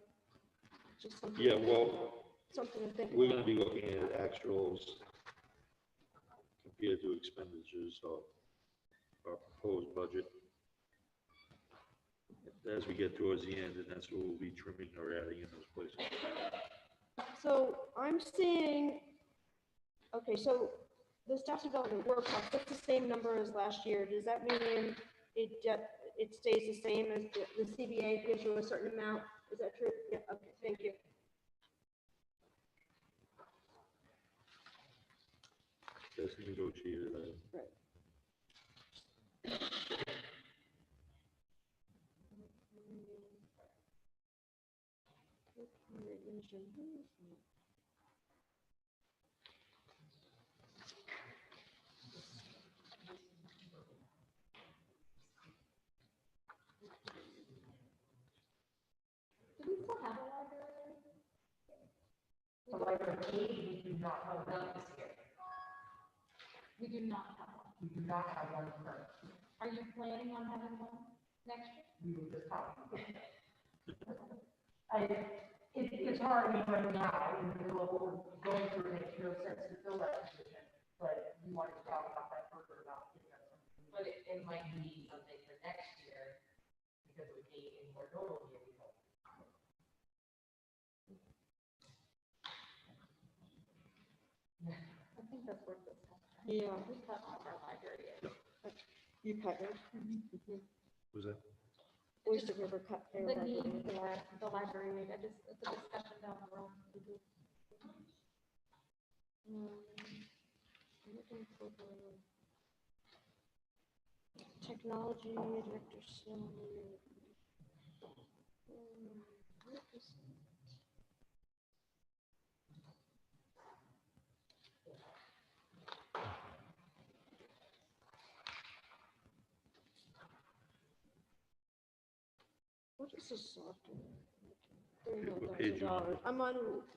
just something. Yeah, well, Something to think we're about. gonna be looking at actuals compared to expenditures of our proposed budget. As we get towards the end, and that's where we'll be trimming or adding in those places. So I'm seeing, okay, so the staff development workshop, that's the same number as last year. Does that mean it stays the same as the CBA gives you a certain amount? Is that true? Yeah, okay, thank you. That's negotiated. Right. But like an aid, we do not have one. Not this year. We do not have one. We do not have one currently. Are you planning on having one next year? We were just talking. It's hard right now in the middle of what we're going through, it makes no sense to fill that position, but we wanted to talk about that further about. But it might be something for next year, because it would be a more normal year, we hope. I think that's worth this. Yeah. We cut off our library. You cut it. Was that? Oyster River cut their The library. need for the library, it's a discussion down the road. Looking for technology director salary. What is it? What is this software? What page you on? $39,000. I'm on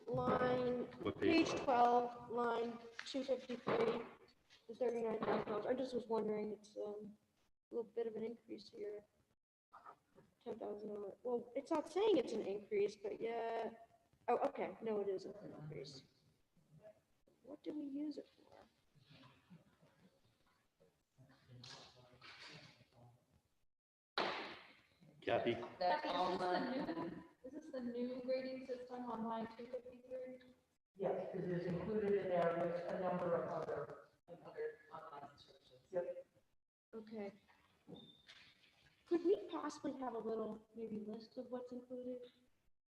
line, What page page? 12, line 253, the $39,000. I just was wondering, it's a little bit of an increase here. $10,000. Well, it's not saying it's an increase, but yeah. Oh, okay. No, it is an increase. What do we use it for? Kathy? That's Kathy, all is this the new grading system on line 253? Yes, it is included in there with a number of other. online instructions. Yep. Okay. Could we possibly have a little, maybe list of what's included?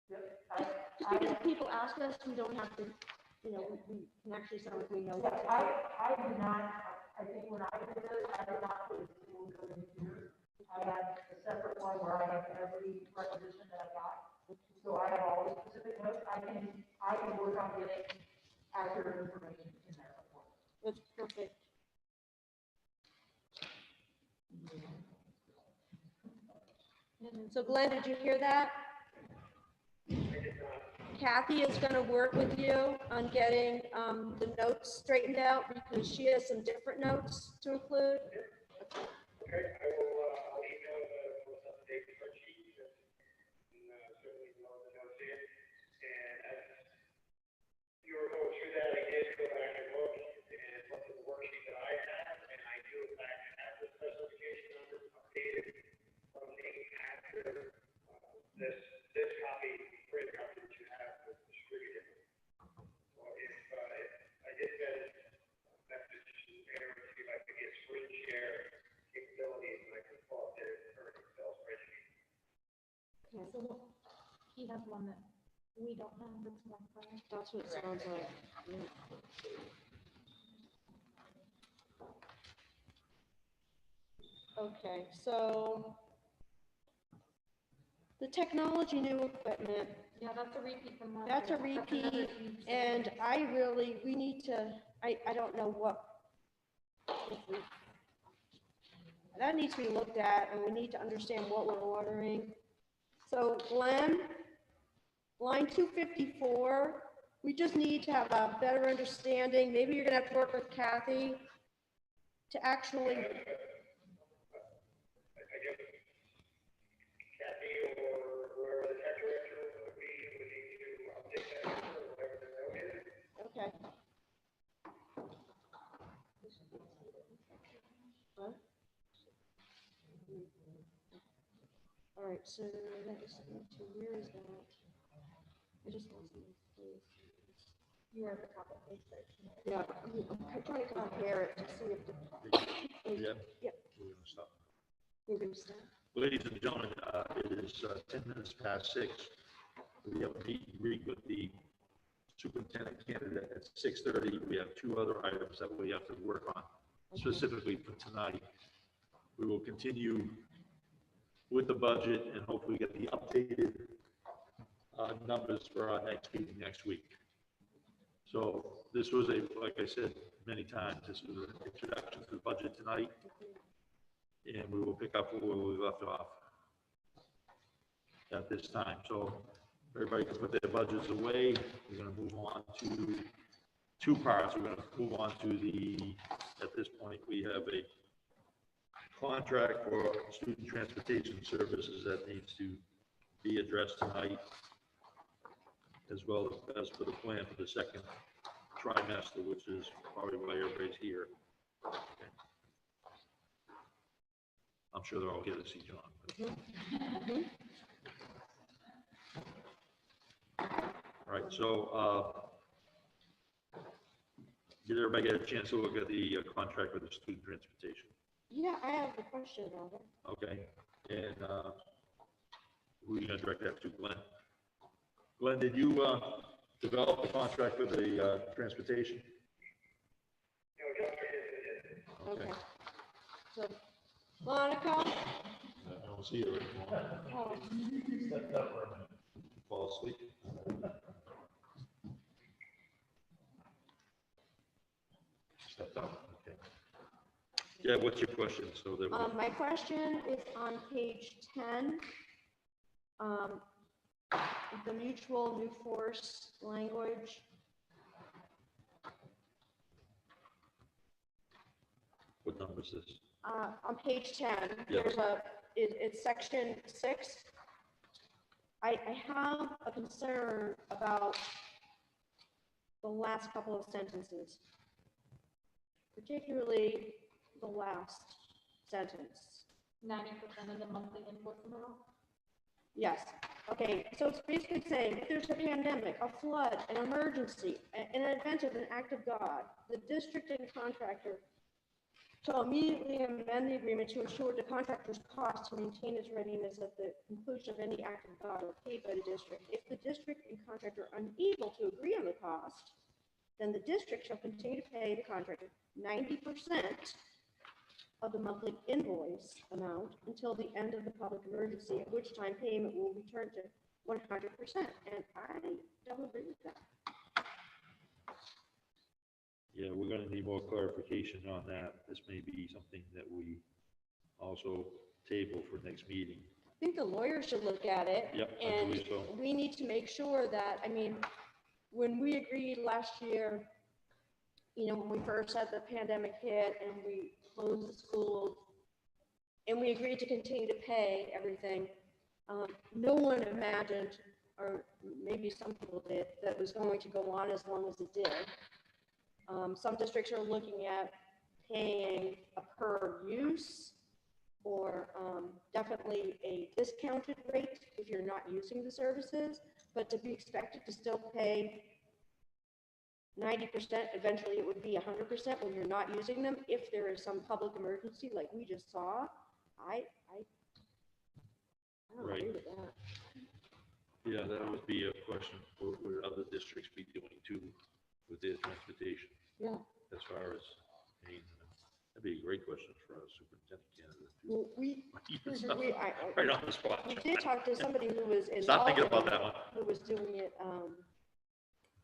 Yep. Just because people ask us, we don't have to, we can actually sound like we know. Yeah, I did not, I think when I did this, I did not put a single building here. I had a separate one where I have every requisition that I got. So I have all the specific notes. I can work on getting accurate information in there. That's perfect. So Glenn, did you hear that? Kathy is going to work with you on getting the notes straightened out because she has some different notes to include. Okay, I will, I'll email the most up-to-date spreadsheet and certainly know the notes in. And as you were going through that, I did go back and look at the worksheet that I have, and I do in fact have the special education numbers updated from the after this copy, print copy that you have was distributed. So if I did get a message to Aaron to see if I could get screen share capabilities, and I can pull up their current Excel spreadsheet. So he has one that we don't have, that's more fun. That's what it sounds like. Okay, so the technology new equipment, Yeah, that's a repeat from last that's a year. That's another repeat, huge and savings. we need to, I don't know what. That needs to be looked at, and we need to understand what we're ordering. So Glenn, line 254, we just need to have a better understanding. Maybe you're gonna have to work with Kathy to actually, I guess Kathy or whoever the tech director would be, would need to update that number or whatever the note is. okay. What? All right, so that is, where is that? I just lost my place. You are at the top of page 13. Yeah, I'm trying to compare it to see if the. Yeah. Yep, We're gonna stop. we're gonna start. Ladies and gentlemen, it is 10 minutes past 6. We have a meet and greet with the superintendent candidate at 6:30. We have 2 other items that we have to work on specifically for tonight. We will continue with the budget and hopefully get the updated numbers for our next meeting next week. So this was like I said many times, this was an introduction to the budget tonight. And we will pick up where we left off at this time. So everybody can put their budgets away. We're gonna move on to two parts. We're gonna move on to at this point, we have a contract for student transportation services that needs to be addressed tonight, as well as for the plan for the second trimester, which is probably why everybody's here. Okay. I'm sure they're all here to see John. All right, so did everybody get a chance to look at the contract with the student transportation? Yeah, I have a question about it. Okay, and who are you gonna direct that to, Glenn? Glenn, did you develop the contract with the transportation? Okay. So, Monica? I don't see her anymore. Oh, Stepped up for a minute. Fall asleep. Stepped up, okay. Yeah, what's your question? So that my question is on page 10. The mutual new force language. what number is this? On page 10, Yeah. there's it's section 6. I have a concern about the last couple of sentences, particularly the last sentence. 90% of the monthly invoice amount. Yes, okay, so it's basically saying if there's a pandemic, a flood, an emergency, an event of an act of God, the district and contractor shall immediately amend the agreement to ensure the contractor's costs to maintain its readiness at the conclusion of any act of God or paid by the district. If the district and contractor are unable to agree on the cost, then the district shall continue to pay the contractor 90% of the monthly invoice amount until the end of the public emergency, at which time payment will return to 100%. And I don't agree with that. Yeah, we're gonna need more clarification on that. This may be something that we also table for next meeting. I think the lawyer should look at it. Yep, I And believe so. we need to make sure that, I mean, when we agreed last year, you know, when we first had the pandemic hit and we closed the schools, and we agreed to continue to pay everything, no one imagined, or maybe some people did, that it was going to go on as long as it did. Some districts are looking at paying a per use or definitely a discounted rate if you're not using the services, but to be expected to still pay 90%, eventually it would be 100% when you're not using them. If there is some public emergency like we just saw, I don't Right. agree with that. Yeah, that would be a question for what other districts be doing too with their transportation. Yeah. As far as, I mean, that'd be a great question for our superintendent candidate. too. Well, Right on the spot. we did talk to somebody who was in. Stop thinking about that one. Who was doing it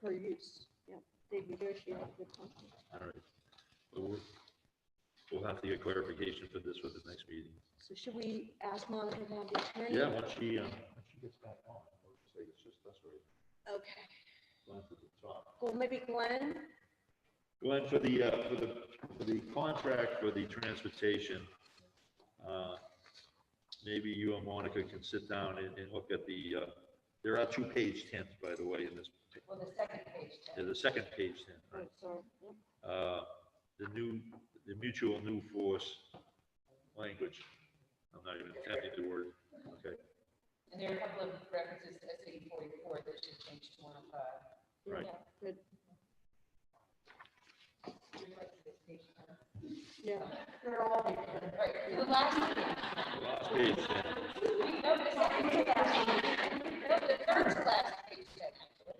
per use. Yeah, they negotiated a good contract. All right. Well, we'll have to get clarification for this with the next meeting. So should we ask Monica to have the attorney? Yeah, once she gets back on, I'll say it's just us right. Okay. Glenn to the top. Well, maybe Glenn? Glenn, for the contract for the transportation, maybe you and Monica can sit down and look at there are 2 page 10s, by the way, in this. Well, the second page. Yeah, the second page 10. Oh, Right? sorry. Yep. The mutual new force language. I'm not even attempting the word. Okay. And there are a couple of references to SAE 44 that should change to 105. Right. Yeah, good. Yeah. They're all there. Right, the last page. The last page 10. No, the second to last page. No, the third to last page, actually.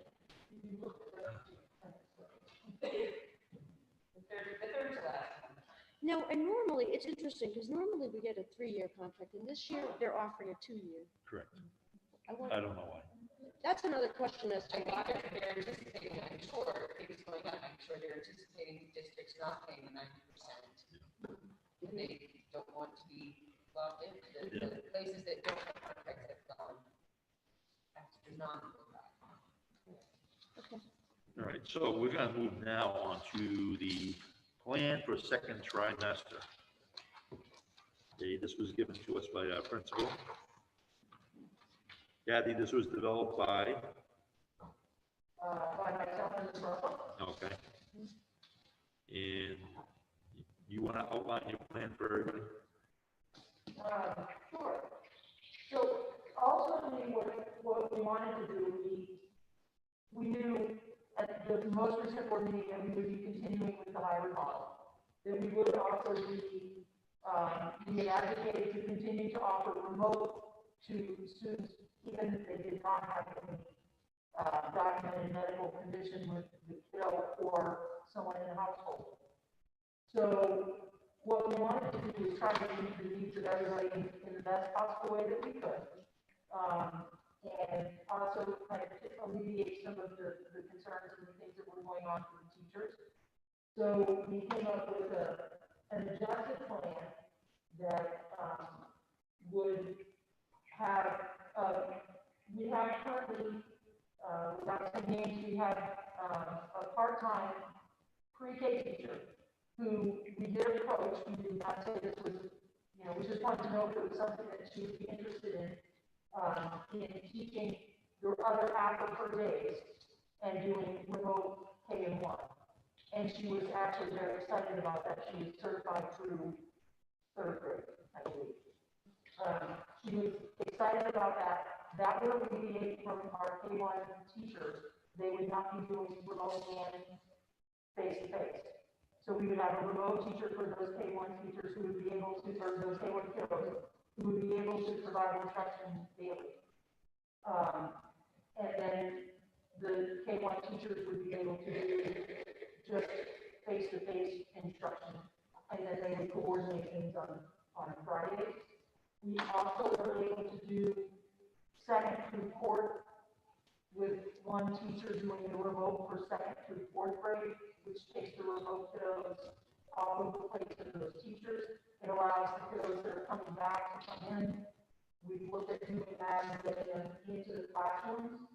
The third to last. No, and normally, it's interesting, because normally we get a 3-year contract, and this year they're offering a 2-year. Correct. I want, I don't know why. that's another question as to I why. think they're anticipating, I'm sure, things going up, I'm sure they're anticipating districts not paying 90%. They don't want to be locked into the places that don't have contracts have gone. did not. All right, so we're gonna move now on to the plan for second trimester. Okay, this was given to us by our principal. Kathy, this was developed by, By myself and the borough. okay. And you wanna outline your plan for everybody? Sure. So ultimately, what we wanted to do, we knew at the most recent board meeting that we would be continuing with the hybrid model. That we would also be advocated to continue to offer remote to students, even if they did not have any documented medical condition with the kiddo or someone in the household. So what we wanted to do is try to meet the needs of everybody in the best possible way that we could. And also kind of alleviate some of the concerns and the things that were going on for the teachers. So we came up with an adjusted plan that would have, we have currently, without saying names, we have a part-time pre-K teacher who we did approach. We did not say this was, we just wanted to know if it was something that she would be interested in teaching the other half of her days and doing remote K-1. And she was actually very excited about that. She was certified through third grade, I believe. She was excited about that. That would alleviate from our K-1 teachers. They would not be doing remote and face-to-face. So we would have a remote teacher for those K-1 teachers who would be able to, or those K-1 kiddos, who would be able to provide instruction daily. And then the K-1 teachers would be able to do just face-to-face instruction, and then they would coordinate things on Fridays. We also were able to do second through fourth with one teacher doing the remote for second through fourth grade, which takes the remote kiddos off of the place of those teachers. It allows the kiddos that are coming back to come in. We've looked at doing that and getting them into the classrooms,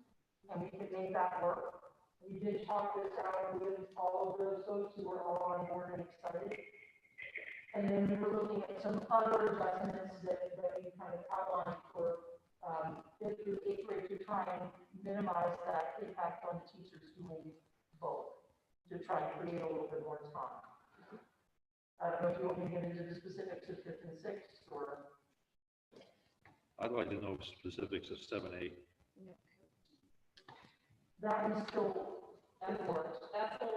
and we can make that work. We did talk this out with all of those folks who were all on board and excited. And then we were looking at some other adjustments that we kind of outlined for fifth through eighth grade to try and minimize that impact on the teachers doing both, to try and create a little bit more time. I don't know if you want me to get into the specifics of fifth and sixth, or. I'd like to know specifics of 7A. That is still, that's what we're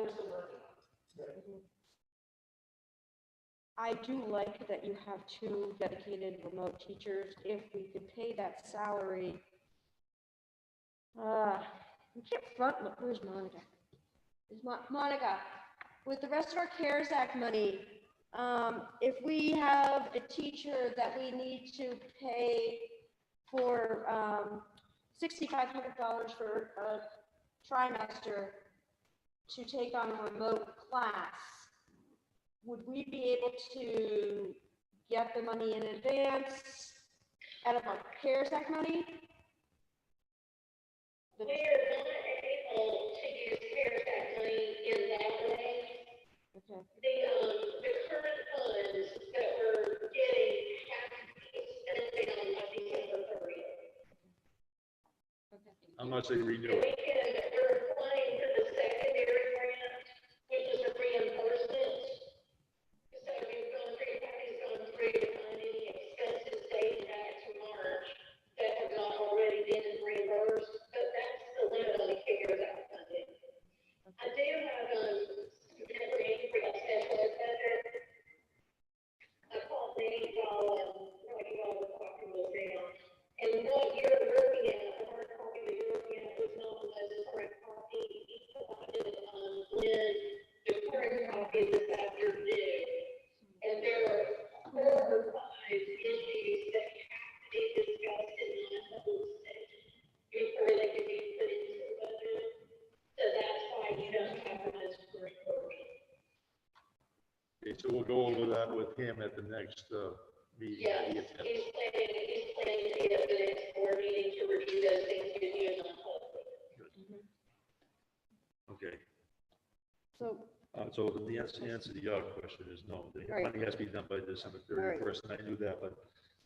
still working on. I do like that you have 2 dedicated remote teachers. If we could pay that salary, we can't front look. Where's Monica? Is Monica? With the rest of our CARES Act money, if we have a teacher that we need to pay for $6,500 for a trimester to take on a remote class, would we be able to get the money in advance out of our CARES Act money? We are not able to use CARES Act money in that way. Okay. The current funds that we're getting have to be spent on December 30th. Unless they renew So it. we're applying for the secondary grant, which is a reimbursement. So we've gone through, Patty's gone through to find any expenses dated back to March that have not already been reimbursed, but that's the limit on the CARES Act funding. I do have some information for that special ed budget. I called Nate while you all were talking this down, and what you're looking at, the hard copy that you're looking at is not the most current copy. He provided when the current copy this afternoon. And there are 4 or 5 issues that have to be discussed in that whole session before they can be put into the budget. So that's why you don't have the most current version. Okay, so we'll go over that with him at the next meeting. Yes, he's planning to be at the next board meeting. meeting to review those things, get you on hold. Okay, So, so the answer to your question is no. The Right. money has to be done by December Right. 31st, and I knew that, but,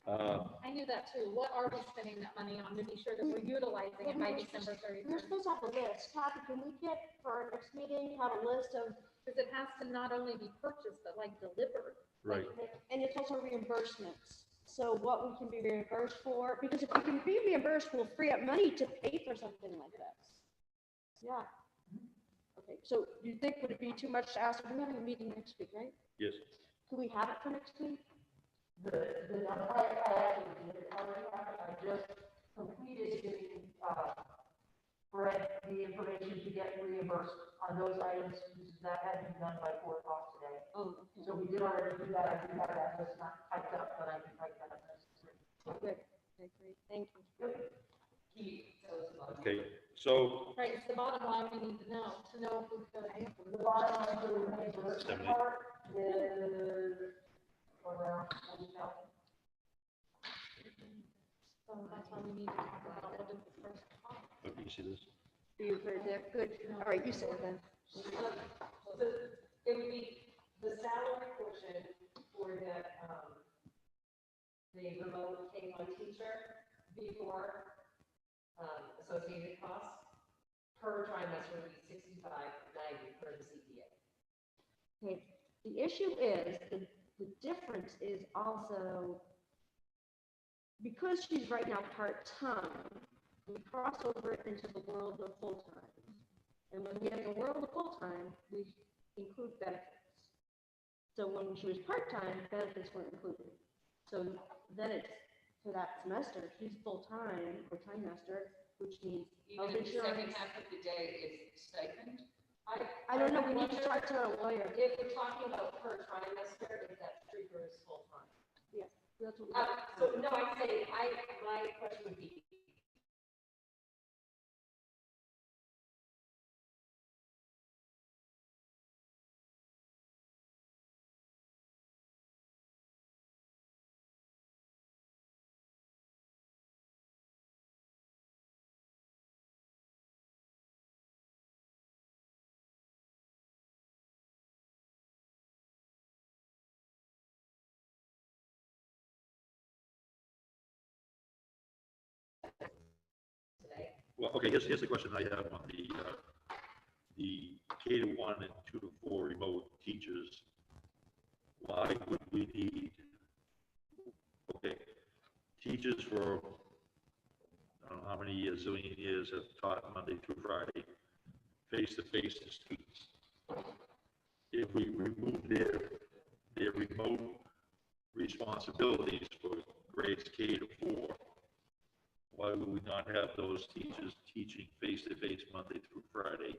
I knew that too. What are we spending that money on to be sure that we're utilizing it by December we're 31st? supposed to have a list. Kathy, can we get for our next meeting, have a list of, Because it has to not only be purchased, but like delivered. right, and it's also reimbursements. So what we can be reimbursed for, because if we can be reimbursed, we'll free up money to pay for something like this. Yeah. Okay, so you think would it be too much to ask? We're having a meeting next week, right? yes. Can we have it for next week? I just completed giving, Fred the information to get reimbursed on those items, because that had been done by 4 o'clock today. Oh, okay. So we did already do that, I do have that, it's not typed up, but I can type that up. Good. Okay, great. Thank you. Okay, so, Right, it's the bottom line we need to know if we could. The bottom line for the reimbursement part is around 40,000. So that's why we need to talk about what is the first cost. okay, you see this? You heard that? Good. All right, you say it then. So it would be the salary portion for the remote K-1 teacher before, associated costs per trimester would be 65.90 per the CPA. Okay, the issue is, the difference is also, because she's right now part-time, we cross over into the world of full-time. And when we get in the world of full-time, we include benefits. So when she was part-time, benefits weren't included. So then it's, for that semester, she's full-time or trimester, which means health Even if the second insurance. half of the day is stipend. I don't know, we need to talk to a lawyer. If we're talking about per trimester, if that's treated as full-time. Yes, that's what we. So, no, I'm saying, my question would be, Well, okay, here's the question I have on the K-1 and 2 to 4 remote teachers. Why would we need, okay, teachers for, I don't know how many years, zillion years have taught Monday through Friday, face-to-face to students. If we remove their remote responsibilities for grades K to 4, why would we not have those teachers teaching face-to-face Monday through Friday?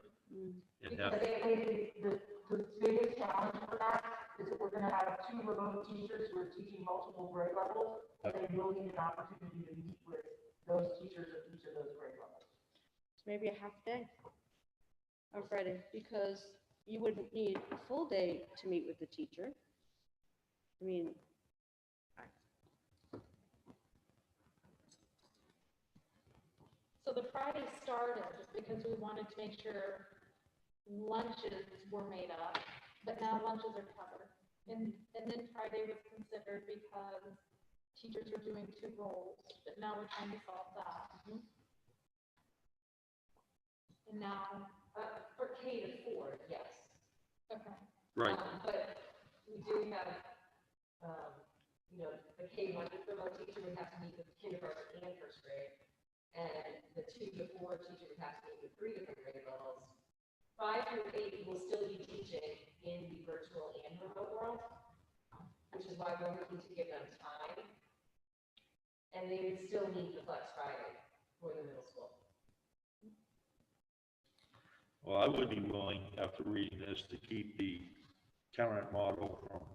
And I have, think the biggest challenge for that is that we're gonna have 2 remote teachers who are teaching multiple grade levels, and they will need an opportunity to meet with those teachers at each of those grade levels. Maybe a half day on Friday, because you wouldn't need a full day to meet with the teacher. I mean, So the Friday started because we wanted to make sure lunches were made up, but now lunches are covered. And then Friday was considered because teachers were doing 2 roles, but now we're trying to solve that. And now, for K to 4, yes. okay, right, But we do have, the K-1 remote teacher would have to meet with kindergarten and first grade. And the 2 to 4 teacher would have to meet with 3 different grade levels. 5 through 8 will still be teaching in the virtual and remote world, which is why we're looking to give them time. And they would still need the Flex Friday for the middle school. well, I would be willing, after reading this, to keep the current model from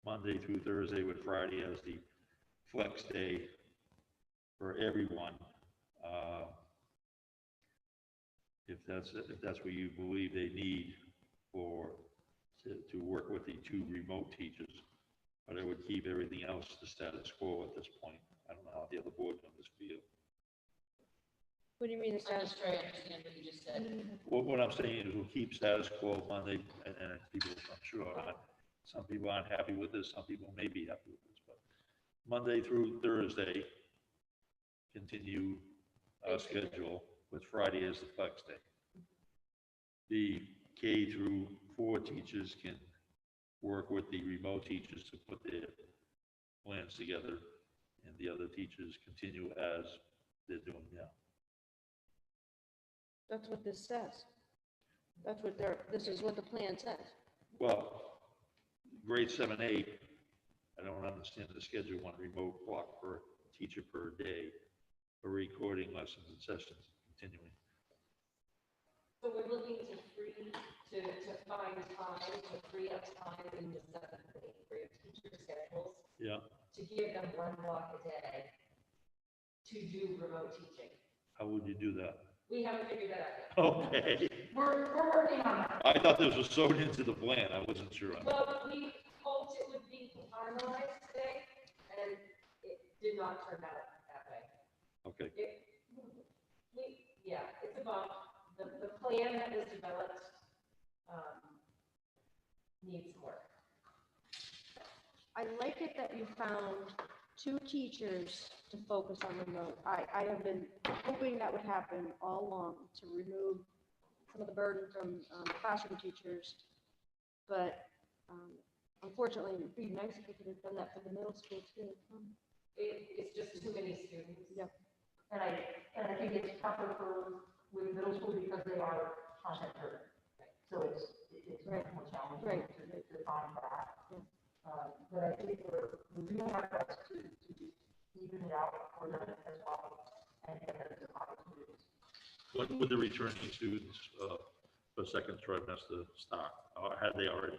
Monday through Thursday with Friday as the flex day for everyone. If that's what you believe they need to work with the 2 remote teachers, but I would keep everything else the status quo at this point. I don't know how the other board members feel. What do you mean the I'm status? just trying to understand what you just said. What I'm saying is we'll keep status quo Monday, and people, I'm sure, some people aren't happy with this, some people may be happy with this, but Monday through Thursday, continue our schedule with Friday as the flex day. The K through 4 teachers can work with the remote teachers to put their plans together, and the other teachers continue as they're doing now. That's what this says. That's what this is what the plan says. Well, grade 7, 8, I don't understand the schedule, one remote block per teacher per day for recording lessons and sessions continuing. So we're looking to find time, to free up time in the 7th and 8th grade teacher schedules, Yeah, to give them 1 block a day to do remote teaching. how would you do that? We haven't figured that out Okay, We're working on that. I thought this was sewn into the plan, I wasn't sure on yet. that. Well, we hoped it would be finalized today, and it did not turn out that way. Okay, Yeah, it's about, the plan that was developed, needs some work. I like it that you found 2 teachers to focus on remote. I have been hoping that would happen all along, to remove some of the burden from classroom teachers. But unfortunately, it'd be nice if we could have done that for the middle school too. It's just too many students. Yep. And I think it's tougher with middle school because they are content driven. So it's much more challenging to find that. Yeah. But I think we're doing our best to even it out for them as well and get those opportunities. when would the returning students for second trimester start, or had they already?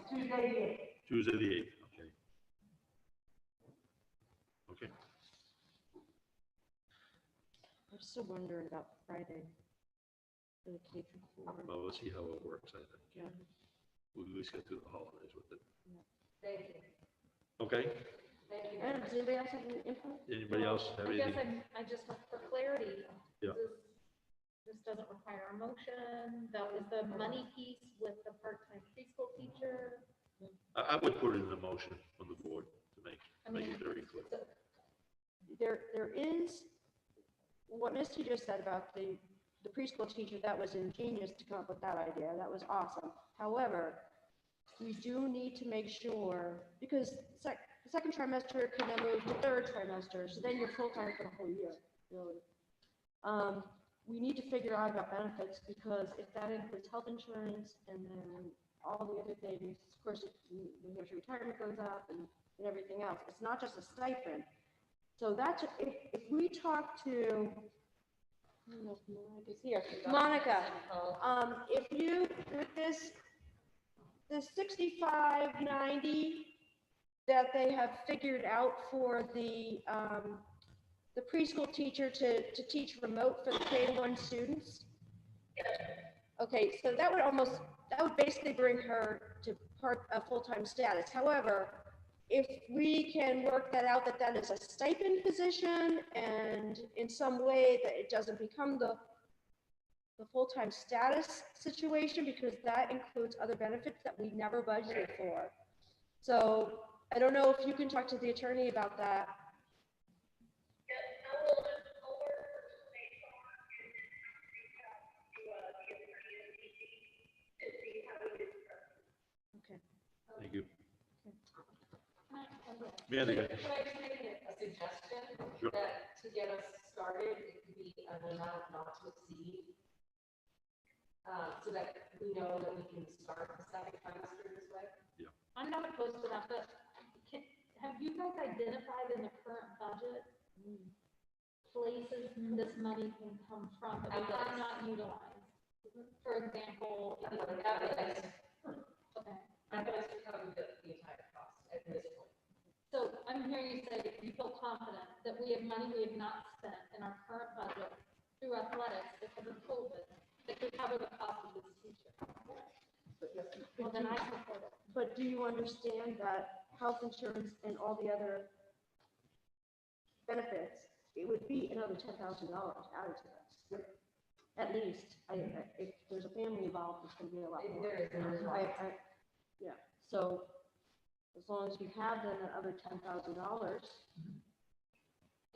Tuesday, Tuesday the 8th, okay. Okay, I'm still wondering about Friday. For the K through 4. well, let's see how it works, I think. Yeah. We'll at least get through the holidays with it. Thank you. Okay, Thank you. Does anybody else have any input? anybody else have I guess anything? I just, for clarity, Yeah. this doesn't require a motion. That was the money piece with the part-time preschool teacher. I would put it in the motion from the board to make it very clear. There is, what Misty just said about the preschool teacher, that was ingenious to come up with that idea. That was awesome. However, we do need to make sure, because second trimester can then move to third trimester, so then you're full-time for the whole year, really. We need to figure out about benefits, because if that includes health insurance and then all the other things, of course, New Hampshire retirement goes up and everything else. It's not just a stipend. So that's, if we talk to, I don't know if Monica's here. Monica, if you, with the 6590 that they have figured out for the preschool teacher to teach remote for the K-1 students. Okay, so that would basically bring her to a full-time status. However, if we can work that out, that is a stipend position, and in some way that it doesn't become the full-time status situation, because that includes other benefits that we never budgeted for. So I don't know if you can talk to the attorney about that. Okay. Thank you. Can I just make a suggestion? Sure. That to get us started, it could be an amount not to exceed. So that we know that we can start the second trimester this way. I'm not opposed to that, but have you guys identified in the current budget places this money can come from that we have not utilized? For example, Evidence. okay. Evidence to cover the entire cost at this point. So I'm hearing you say that you feel confident that we have money we have not spent in our current budget through athletics because of COVID that could cover the cost of this teacher. Well, then I support it. But do you understand that health insurance and all the other benefits it would be another $10,000 added to this. At least, if there's a family involved, it's gonna be a lot more. Yeah, so as long as we have then that other $10,000,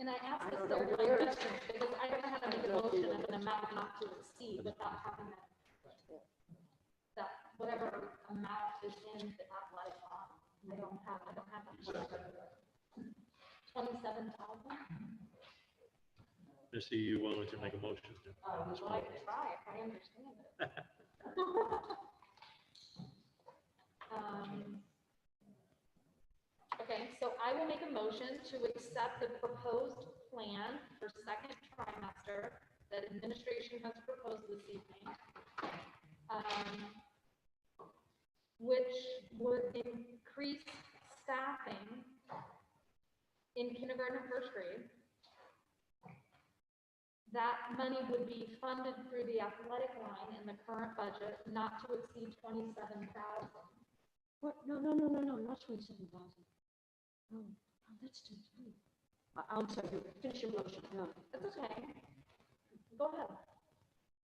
And I asked I this don't know third where time it's- because I don't know how to make a motion of an amount not to exceed without having that whatever amount is in the athletic line. I don't have that. 27,000? Missy, you wanted to make a motion? Would like to try if I understand it. Okay, so I will make a motion to accept the proposed plan for second trimester that administration has proposed this evening. Which would increase staffing in kindergarten and first grade. That money would be funded through the athletic line in the current budget, not to exceed 27,000. what, no, not 27,000. No, that's too tiny. I'm sorry, finish your motion, no. That's okay. Go ahead.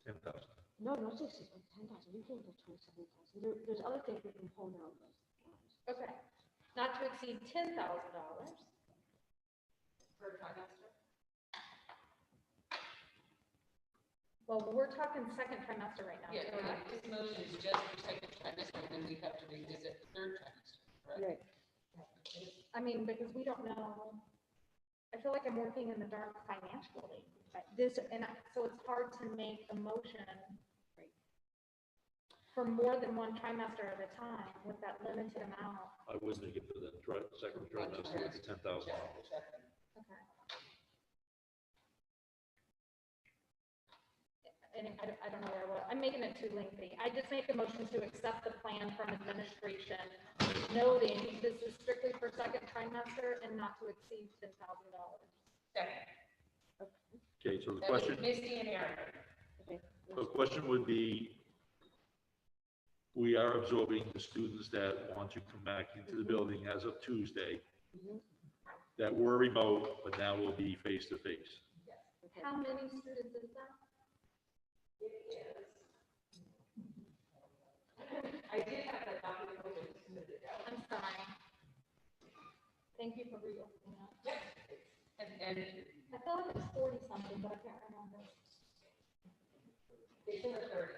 10,000. No, not 10,000, we can't go 27,000. There's other things we can pull down. Okay, not to exceed $10,000 per trimester. Well, we're talking second trimester right now. Yeah, correct? this motion is just for second trimester, and then we have to revisit the third trimester, right? Right. I mean, because we don't know, I feel like I'm working in the dark financially. So it's hard to make a motion for more than one trimester at a time with that limited amount. I would make it for the second trimester with the $10,000. Okay. And I don't know where I was. I'm making it too lengthy. I just make a motion to accept the plan from administration, noting this is strictly for second trimester and not to exceed $10,000. Second. Okay, so the That was question, Misty and Aaron. the question would be, we are absorbing the students that want to come back into the building as of Tuesday, that were remote, but now will be face-to-face. How many students is that? I did have that document submitted out. I'm sorry. Thank you for reopening that. And I thought it was 40 something, but I can't remember. it's in the 30.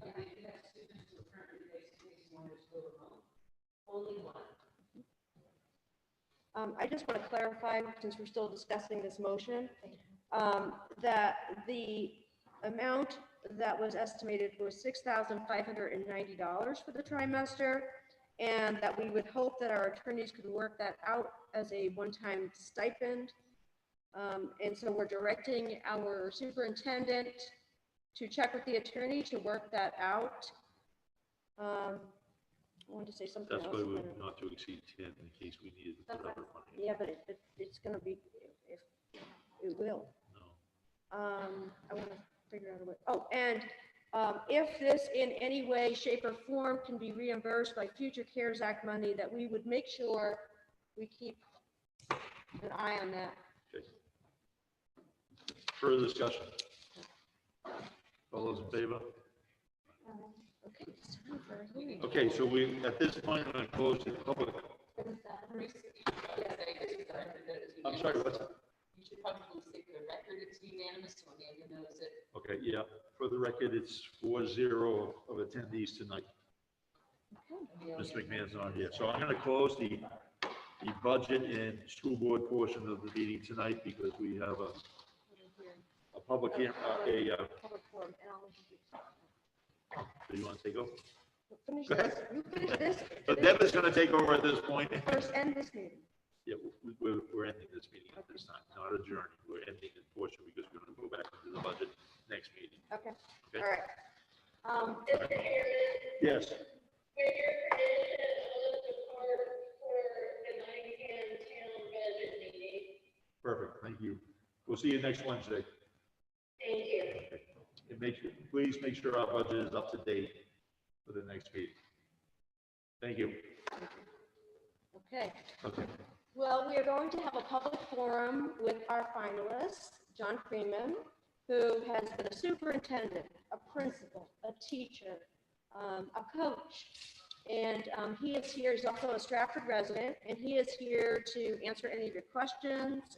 I believe you have students who are currently face-to-face, one is still remote. Only one. I just want to clarify, since we're still discussing this motion, that the amount that was estimated was $6,590 for the trimester, and that we would hope that our attorneys could work that out as a one-time stipend. And so we're directing our superintendent to check with the attorney to work that out. I wanted to say something That's else. why we're not to exceed 10 in case we need it for other money. Yeah, but it's gonna be, if, it will. No. I want to figure out a way. Oh, and if this in any way, shape, or form can be reimbursed by future CARES Act money, that we would make sure we keep an eye on that. Okay. Further discussion? All those in favor? Okay, it's time for a hearing. Okay, so we, at this point, I'm going to close the public. I'm sorry, what's that? You should probably say for the record, it's unanimous, so Amanda knows it. Okay, yeah, for the record, it's 4-0 of attendees tonight. Mr. McMahon's not here, so I'm going to close the budget and school board portion of the meeting tonight because we have a public hearing, Public forum, and I'll introduce. do you want to take over? Finish Go this, ahead. you finish this. But Deb is going to take over at this point. First, end this meeting. Yeah, we're ending this meeting at this time, not adjourning. We're ending the portion because we're going to go back into the budget next meeting. Okay, Okay. all right. Mr. Chairman, Yes, with your permission, I'll look support for the 9/10 town budget meeting. perfect, thank you. We'll see you next Wednesday. Thank you. And please make sure our budget is up to date for the next meeting. Thank you. Okay. Okay. Well, we are going to have a public forum with our finalists, John Freeman, who has been a superintendent, a principal, a teacher, a coach. And he is here, he's also a Strafford resident, and he is here to answer any of your questions,